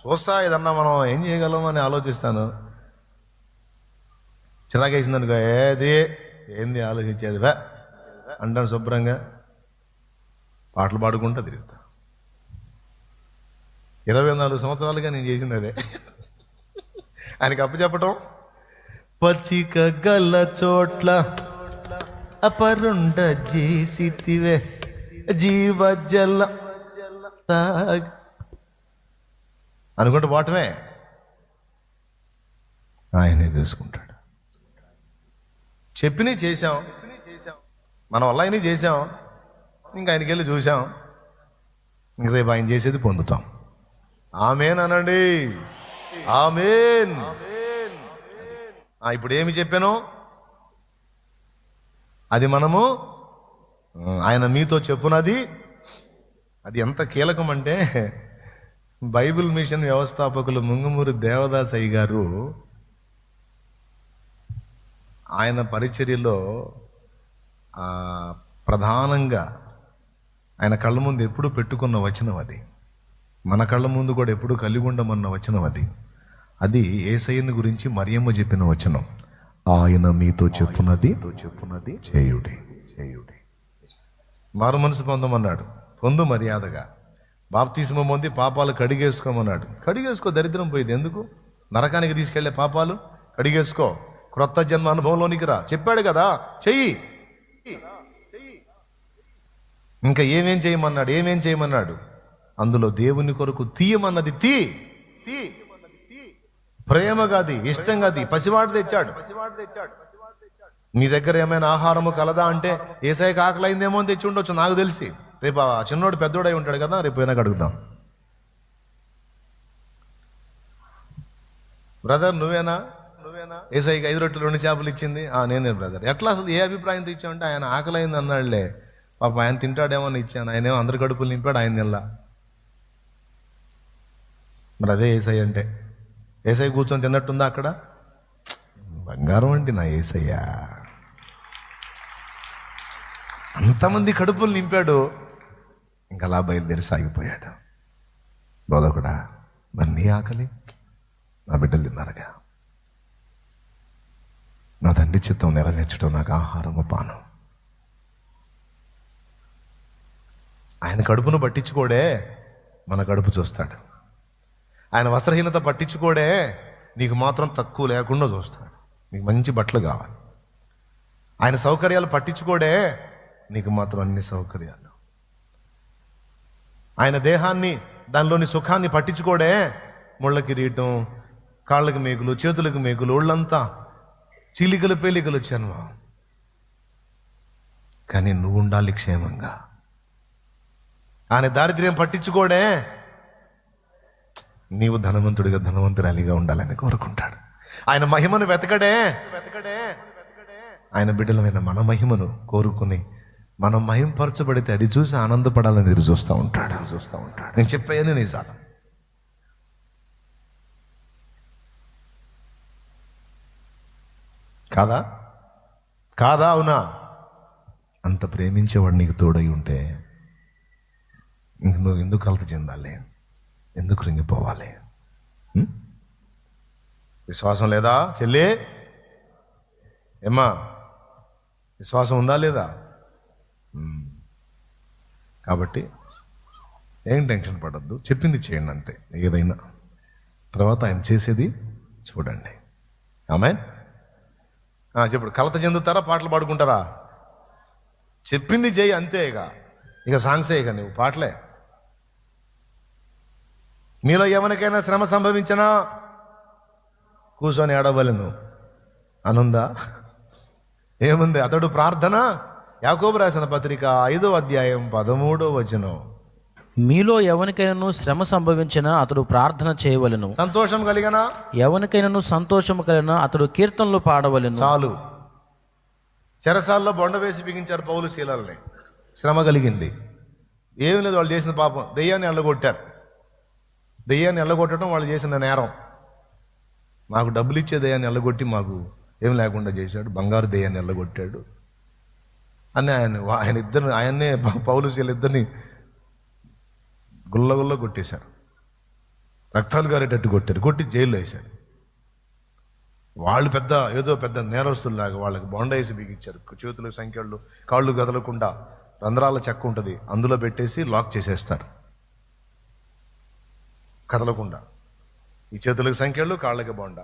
చూస్తా ఏదన్నా మనం ఏం చేయగలం అని ఆలోచిస్తాను. చిరాకేసిందనుకో, ఏంది ఆలోచించేది వే అంటాను. శుభ్రంగా పాటలు పాడుకుంటా తిరుగుతా. 24 సంవత్సరాలుగా నేను చేసింది అదే. ఆయనకి అప్పు చెప్పటం. పచ్చిక గల్ల చోట్ల అపరుండ చేసితివే జీవజల అనుకుంటూ పోవటమే. ఆయనే చూసుకుంటాడు. చెప్పినవి చేశాం, మన వల్ల అయినా చేశాం, ఇంకా ఆయనకి వెళ్ళి చూసాం, ఇంక రేపు ఆయన చేసేది పొందుతాం. ఆమేన్ అనండి, ఆమేన్. ఇప్పుడు ఏమి చెప్పాను అది మనము ఆయన మీతో చెప్పునది. అది ఎంత కీలకం అంటే, బైబిల్ మిషన్ వ్యవస్థాపకులు ముంగుమూరి దేవదాసయ్య గారు ఆయన పరిచర్యలో ప్రధానంగా ఆయన కళ్ళ ముందు ఎప్పుడు పెట్టుకున్న వచనం అది. మన కళ్ళ ముందు కూడా ఎప్పుడు కలిగి ఉండమన్న వచనం అది. అది యేసయ్యని గురించి మరియమ్మ చెప్పిన వచనం. ఆయన మీతో చెప్పునది చేయుడి. మారు మనసు పొందమన్నాడు, పొందు మర్యాదగా. బాప్తిస్మం పొంది పాపాలు కడిగేసుకోమన్నాడు. కడిగేసుకో, దరిద్రం పోయింది. ఎందుకు నరకానికి తీసుకెళ్లే పాపాలు? కడిగేసుకో, క్రొత్త జన్మ అనుభవంలోనికి రా. చెప్పాడు కదా, చెయ్యి. ఇంకా ఏమేం చేయమన్నాడు? అందులో దేవుని కొరకు తీయమన్నది తీ. ప్రేమగాది, ఇష్టంగాది పసివాడు తెచ్చాడు. మీ దగ్గర ఏమైనా ఆహారము కలదా అంటే, యేసయ్యకి ఆకలి అయిందేమో అని తెచ్చి ఉండొచ్చు, నాకు తెలిసి. రేపు ఆ చిన్నోడు పెద్దోడై ఉంటాడు కదా, రేపు అయినా అడుగుదాం. బ్రదర్ నువ్వేనా యేసయ్యకి 5 రొట్టెలు 2 చేపలు ఇచ్చింది? నేనే బ్రదర్. ఎట్లా అసలు ఏ అభిప్రాయంతో ఇచ్చామంటే, ఆయన ఆకలి అయింది అన్నాడులే, పాప ఆయన తింటాడేమో అని ఇచ్చాను. ఆయనేమో అందరి కడుపులు నింపాడు, ఆయన నిల్లా. మరి అదే యేసయ్య అంటే. యేసయ్య కూర్చొని తిన్నట్టుందా అక్కడ? బంగారం అండి నా యేసయ్య. అంతమంది కడుపులు నింపాడు, ఇంకా అలా బయలుదేరి సాగిపోయాడు. బోధకుడా, మరి నీ ఆకలి? నా బిడ్డలు తిన్నారుగా, నా తండ్రి చిత్తం నెరవేర్చడం నాకు ఆహారము పానం. ఆయన కడుపును పట్టించుకోడే, మన కడుపు చూస్తాడు. ఆయన వస్త్రహీనత పట్టించుకోడే, నీకు మాత్రం తక్కువ లేకుండా చూస్తాడు. నీకు మంచి బట్టలు కావాలి. ఆయన సౌకర్యాలు పట్టించుకోడే, నీకు మాత్రం అన్ని సౌకర్యాలు. ఆయన దేహాన్ని, దానిలోని సుఖాన్ని పట్టించుకోడే, ముళ్ళ కిరీటం, కాళ్ళకి మేకులు, చేతులకు మేకులు, ఒళ్ళంతా చీలికలు పేలికలు వచ్చాను. కానీ నువ్వు ఉండాలి క్షేమంగా. ఆయన దారిద్ర్యం పట్టించుకోడే, నీవు ధనవంతుడిగా ధనవంతురాలిగా ఉండాలని కోరుకుంటాడు. ఆయన మహిమను వెతకడే, ఆయన బిడ్డలమైన మన మహిమను కోరుకుని మనం మహింపరచబడితే అది చూసి ఆనందపడాలని ఎదురు చూస్తూ ఉంటాడు. నేను చెప్పాను నిజాలు. కాదా అవునా? అంత ప్రేమించేవాడు నీకు తోడై ఉంటే ఇంక నువ్వు ఎందుకు కలత చెందాలి? ఎందుకు రింగిపోవాలి? విశ్వాసం లేదా చెల్లి? ఏమ్మా, విశ్వాసం ఉందా లేదా? కాబట్టి ఏం టెన్షన్ పడద్దు, చెప్పింది చేయండి అంతే. ఏదైనా తర్వాత ఆయన చేసేది చూడండి. ఆమేన్. చెప్పుడు. కలత చెందుతారా? పాటలు పాడుకుంటారా? చెప్పింది చేయి అంతే. ఇక సాంగ్సే, ఇక నువ్వు పాటలే. మీలో ఎవరికైనా శ్రమ సంభవించినా కూర్చొని ఏడవలేను అనుందా? ఏముంది? అతడు ప్రార్థన యాకోబు రాసిన పత్రిక 5వ అధ్యాయం 13వ వచనం. మీలో ఎవరికైనాను శ్రమ సంభవించినా అతడు ప్రార్థన చేయవలెను. సంతోషం కలిగనా? ఎవరికైనాను సంతోషము కలిగినా అతడు కీర్తనలు పాడవలెను. చాలు. చెరసాల్లో బొండ వేసి బిగించారు పౌలు శీలాలని. శ్రమ కలిగింది. ఏమి లేదు, వాళ్ళు చేసిన పాపం. దెయ్యాన్ని ఎల్లగొట్టారు. దెయ్యాన్ని ఎల్లగొట్టడం వాళ్ళు చేసిన నేరం. మాకు డబ్బులు ఇచ్చే దెయ్యాన్ని ఎల్లగొట్టి మాకు ఏం లేకుండా చేశాడు. బంగారు దెయ్యాన్ని ఎల్లగొట్టాడు అని ఆయన్నే పౌలు శీలిద్దరిని గుల్లగుల్ల కొట్టేశారు. రక్తాలు గారేటట్టు కొట్టారు. కొట్టి జైల్లో వేశారు. వాళ్ళు ఏదో పెద్ద నేరస్తుల్లాగా వాళ్ళకి బొండ వేసి బిగించారు. చేతులకు సంఖ్యలు, కాళ్ళు కదలకుండా రంధ్రాల చెక్క ఉంటుంది, అందులో పెట్టేసి లాక్ చేసేస్తారు కదలకుండా. ఈ చేతులకు సంఖ్యలు, కాళ్ళకి బొండ.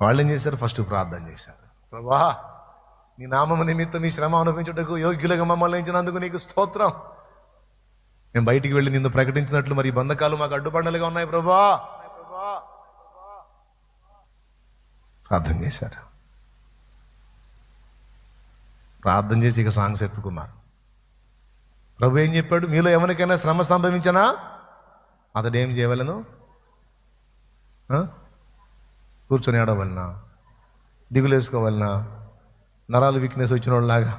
వాళ్ళు ఏం చేశారు? ఫస్ట్ ప్రార్థన చేశారు. ప్రభువా, నీ నామము నిమిత్తం నీ శ్రమ అనుభవించుటకు యోగ్యులుగా మమ్మల్ని ఇచ్చినందుకు నీకు స్తోత్రం. మేము బయటికి వెళ్ళి నిన్ను ప్రకటించినట్లు మరి ఈ బంధకాలు మాకు అడ్డుబండలుగా ఉన్నాయి ప్రభువా. ప్రార్థన చేశారు. ప్రార్థన చేసి ఇక సాంగ్స్ ఎత్తుకున్నారు. ప్రభు ఏం చెప్పాడు? మీలో ఎవరికైనా శ్రమ సంభవించనా అతడు ఏం చేయవలను? కూర్చొని ఆడవలనా? దిగులేసుకోవాలనా? నరాలు వీక్నెస్ వచ్చిన వాళ్ళలాగా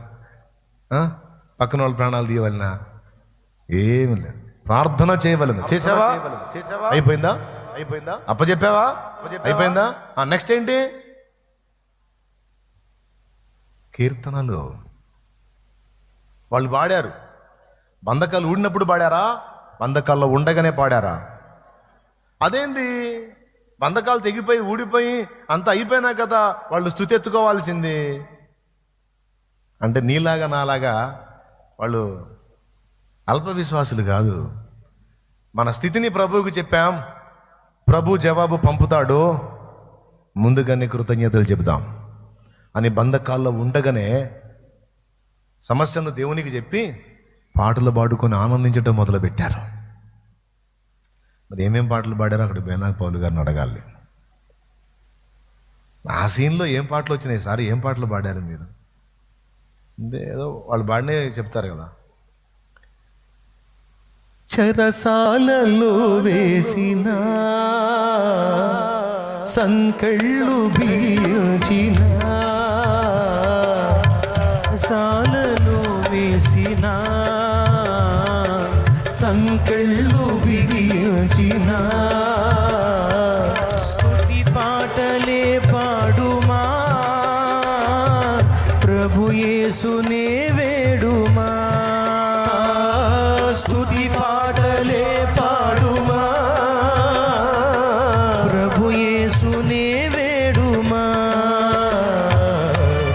పక్కన వాళ్ళ ప్రాణాలు తీయవలనా? ఏమి లేదు. ప్రార్థన చేయవలను. చేసావా? అయిపోయిందా? అప్పచెప్పావా? అయిపోయిందా? నెక్స్ట్ ఏంటి? కీర్తనలు. వాళ్ళు పాడారు. బంధకాలు ఊడినప్పుడు పాడారా? బంధకాల్లో ఉండగానే పాడారా? అదేంది? బంధకాలు తెగిపోయి ఊడిపోయి అంత అయిపోయినా కదా వాళ్ళు స్తుతి ఎత్తుకోవాల్సింది. అంటే నీలాగా నాలాగా వాళ్ళు అల్ప విశ్వాసులు కాదు. మన స్థితిని ప్రభువుకి చెప్పాం, ప్రభు జవాబు పంపుతాడు, ముందుగానే కృతజ్ఞతలు చెబుదాం అని బంధకాల్లో ఉండగానే సమస్యను దేవునికి చెప్పి పాటలు పాడుకొని ఆనందించడం మొదలుపెట్టారు. మరి ఏమేం పాటలు పాడారో అక్కడ బేనాగ్ పౌలు గారిని అడగాలి. ఆ సీన్లో ఏం పాటలు వచ్చినాయి సార్, ఏం పాటలు పాడారు మీరు? ఏదో వాళ్ళు పాడినే చెప్తారు కదా. చెరసాలలో వేసిన సంకళ్ళు బిగించిన, సాలలో వేసిన సంకళ్ళు బిగించిన, స్తుతి పాటలే పాడుమా, ప్రభు యేసునే వేడుమా. స్తుతి పాటలే పాడుమా, ప్రభు యేసునే వేడుమా.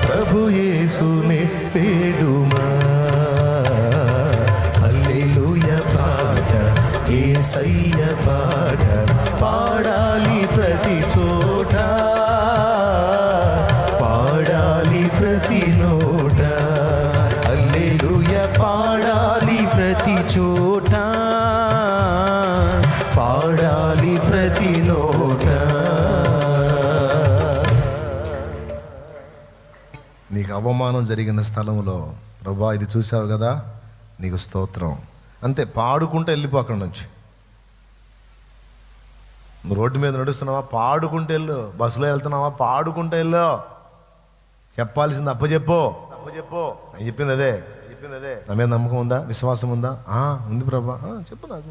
ప్రభు యేసునే వేడుమా. హల్లెలూయా పాట, యేసయ్య పాట పాడాలి ప్రతి చోట, పాడాలి ప్రతి నోట. హల్లెలూయా పాడాలి ప్రతి చోట, పాడాలి ప్రతి నోట. నీకు అవమానం జరిగిన స్థలంలో ప్రభా ఇది చూసావు కదా, నీకు స్తోత్రం. అంతే, పాడుకుంటూ వెళ్ళిపో అక్కడి నుంచి. నువ్వు రోడ్డు మీద నడుస్తున్నావా, పాడుకుంటూ వెళ్ళు. బస్సులో వెళ్తున్నావా, పాడుకుంటూ వెళ్ళు. చెప్పాల్సింది అప్పచెప్పు అని చెప్పింది అదే. నా మీద నమ్మకం ఉందా, విశ్వాసం ఉందా? ఉంది ప్రభా. చెప్పు నాకు.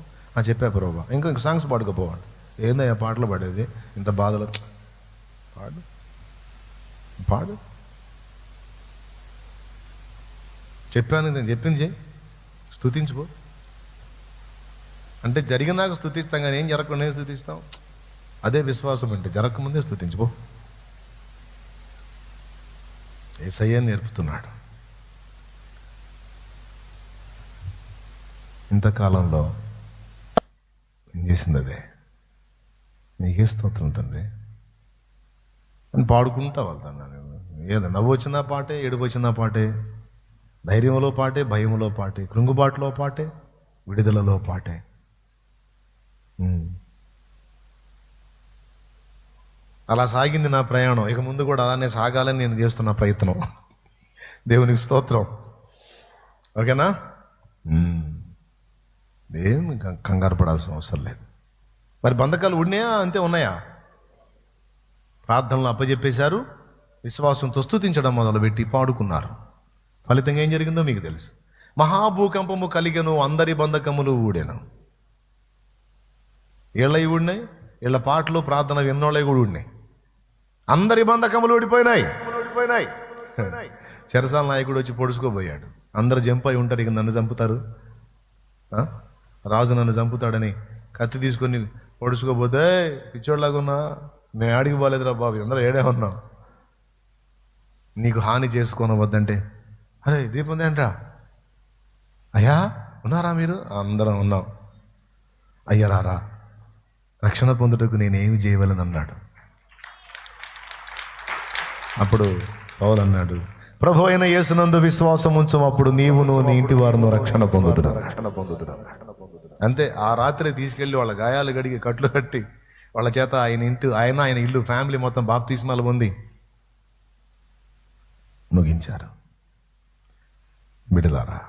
చెప్పా ప్రభా. ఇంక సాంగ్స్ పాడుకోపోవాడు. ఏందయ్యా పాటలు పాడేది ఇంత బాధలు? పాడు. చెప్పాను, నేను చెప్పింది చేయి, స్తుతించుకో. అంటే జరిగినాక స్తుతిస్తాం కానీ ఏం జరగకుండా ఏం స్తుతిస్తాం? అదే విశ్వాసం. అంటే జరగకముందే స్తుతించుకో. యేసయ్య నేర్పుతున్నాడు. ఇంతకాలంలో ఏం చేసింది అదే. నీకే స్తోత్రం తండ్రి అని పాడుకుంటా వెళ్తాను. ఏదో నవ్వు వచ్చిన పాటే, ఏడుపు వచ్చిన పాటే, ధైర్యంలో పాటే, భయంలో పాటే, కృంగుబాటులో పాటే, విడుదలలో పాటే. అలా సాగింది నా ప్రయాణం. ఇక ముందు కూడా అలానే సాగాలని నేను చేస్తున్న ప్రయత్నం. దేవునికి స్తోత్రం. ఓకేనా? ఏం కంగారు పడాల్సిన అవసరం లేదు. మరి బంధకాలు ఉన్నాయా? అంతే ఉన్నాయా? ప్రార్థనలు అప్పచెప్పేశారు, విశ్వాసంతో స్తుతించడం మొదలుపెట్టి పాడుకున్నారు. ఫలితంగా ఏం జరిగిందో మీకు తెలుసు. మహాభూకంపము కలిగెను, అందరి బంధకములు ఊడెను. ఏళ్ళవి ఊడినాయి, వీళ్ళ పాటలు ప్రార్థన ఎన్నోళ్ళవి కూడా ఊడినాయి. అందరి బంధకములు ఊడిపోయినాయి. చెరసాల నాయకుడు వచ్చి పొడుచుకోబోయాడు. అందరు జంప్ అయి ఉంటారు, ఇక నన్ను చంపుతారు, రాజు నన్ను చంపుతాడని కత్తి తీసుకొని పొడుచుకోబోతే, పిచ్చోడ్లాగా ఉన్నా, మేము ఆడికి పోలేదురా బాబు, అందరూ ఏడే ఉన్నాం, నీకు హాని చేసుకోనవద్దంటే, అరే దీపం ఏంట్రా అయ్యా, ఉన్నారా మీరు? అందరం ఉన్నాం. అయ్యరారా, రక్షణ పొందుటకు నేనేమి చేయవలని అన్నాడు. అప్పుడు పౌలు అన్నాడు, ప్రభు అయిన యేసునందు విశ్వాసం ఉంచం, అప్పుడు నీవును నీ ఇంటి వారును రక్షణ పొందుతున్నారు. అంతే. ఆ రాత్రి తీసుకెళ్ళి వాళ్ళ గాయాలు గడిగి కట్లు కట్టి వాళ్ళ చేత ఆయన ఇల్లు ఫ్యామిలీ మొత్తం బాప్తిస్మాలు పొంది ముగించారు. బిడ్డలారా,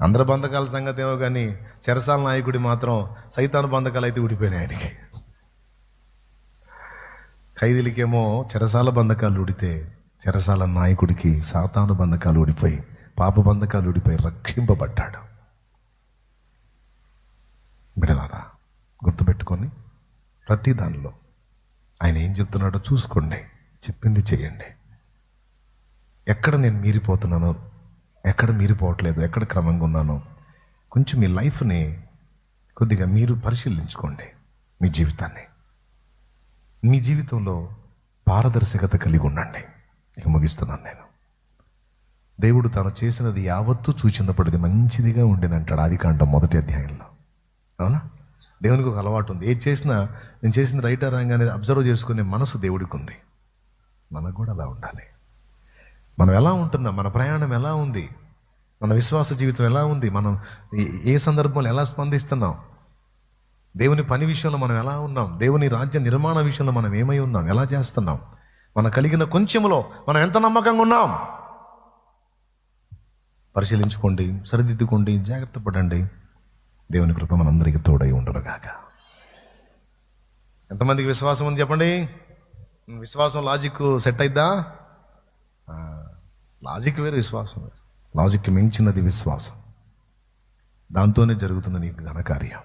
అందరి బంధకాల సంగతి ఏమో కానీ చెరసాల నాయకుడి మాత్రం సైతాను బంధకాలు అయితే ఊడిపోయినాయి ఆయనకి. ఖైదీలకేమో చెరసాల బంధకాలు ఊడితే, చెరసాల నాయకుడికి సాతాను బంధకాలు ఊడిపోయి, పాప బంధకాలు ఊడిపోయి రక్షింపబడ్డాడు. బిడలారా, గుర్తుపెట్టుకొని ప్రతి దానిలో ఆయన ఏం చెప్తున్నాడో చూసుకోండి, చెప్పింది చేయండి. ఎక్కడ నేను మీరిపోతున్నానో, ఎక్కడ మీరిపోవట్లేదు, ఎక్కడ క్రమంగా ఉన్నానో కొంచెం మీ లైఫ్ని కొద్దిగా మీరు పరిశీలించుకోండి. మీ జీవితాన్ని, మీ జీవితంలో పారదర్శకత కలిగి ఉండండి. ఇక ముగిస్తున్నాను నేను. దేవుడు తాను చేసినది యావత్తూ చూచినప్పటిది మంచిదిగా ఉండినంటాడు ఆదికాండం 1వ అధ్యాయంలో. అవునా? దేవునికి ఒక అలవాటు ఉంది. ఏది చేసినా నేను చేసిన రైట్ రాంగ్ అనేది అబ్జర్వ్ చేసుకునే మనసు దేవుడికి ఉంది. మనకు కూడా అలా ఉండాలి. మనం ఎలా ఉంటున్నాం, మన ప్రయాణం ఎలా ఉంది, మన విశ్వాస జీవితం ఎలా ఉంది, మనం ఏ సందర్భంలో ఎలా స్పందిస్తున్నాం, దేవుని పని విషయంలో మనం ఎలా ఉన్నాం, దేవుని రాజ్య నిర్మాణ విషయంలో మనం ఏమై ఉన్నాం, ఎలా చేస్తున్నాం, మన కలిగిన కొంచెంలో మనం ఎంత నమ్మకంగా ఉన్నాం పరిశీలించుకోండి, సరిదిద్దుకోండి, జాగ్రత్త పడండి. దేవుని కృప మనందరికీ తోడై ఉండునుగాక. ఎంతమందికి విశ్వాసం ఉంది చెప్పండి. విశ్వాసం లాజిక్ సెట్ అయిద్దా? లాజిక్ వేరు, విశ్వాసం వేరు. లాజిక్ మించినది విశ్వాసం. దాంతోనే జరుగుతుంది నీకు ఘనకార్యం.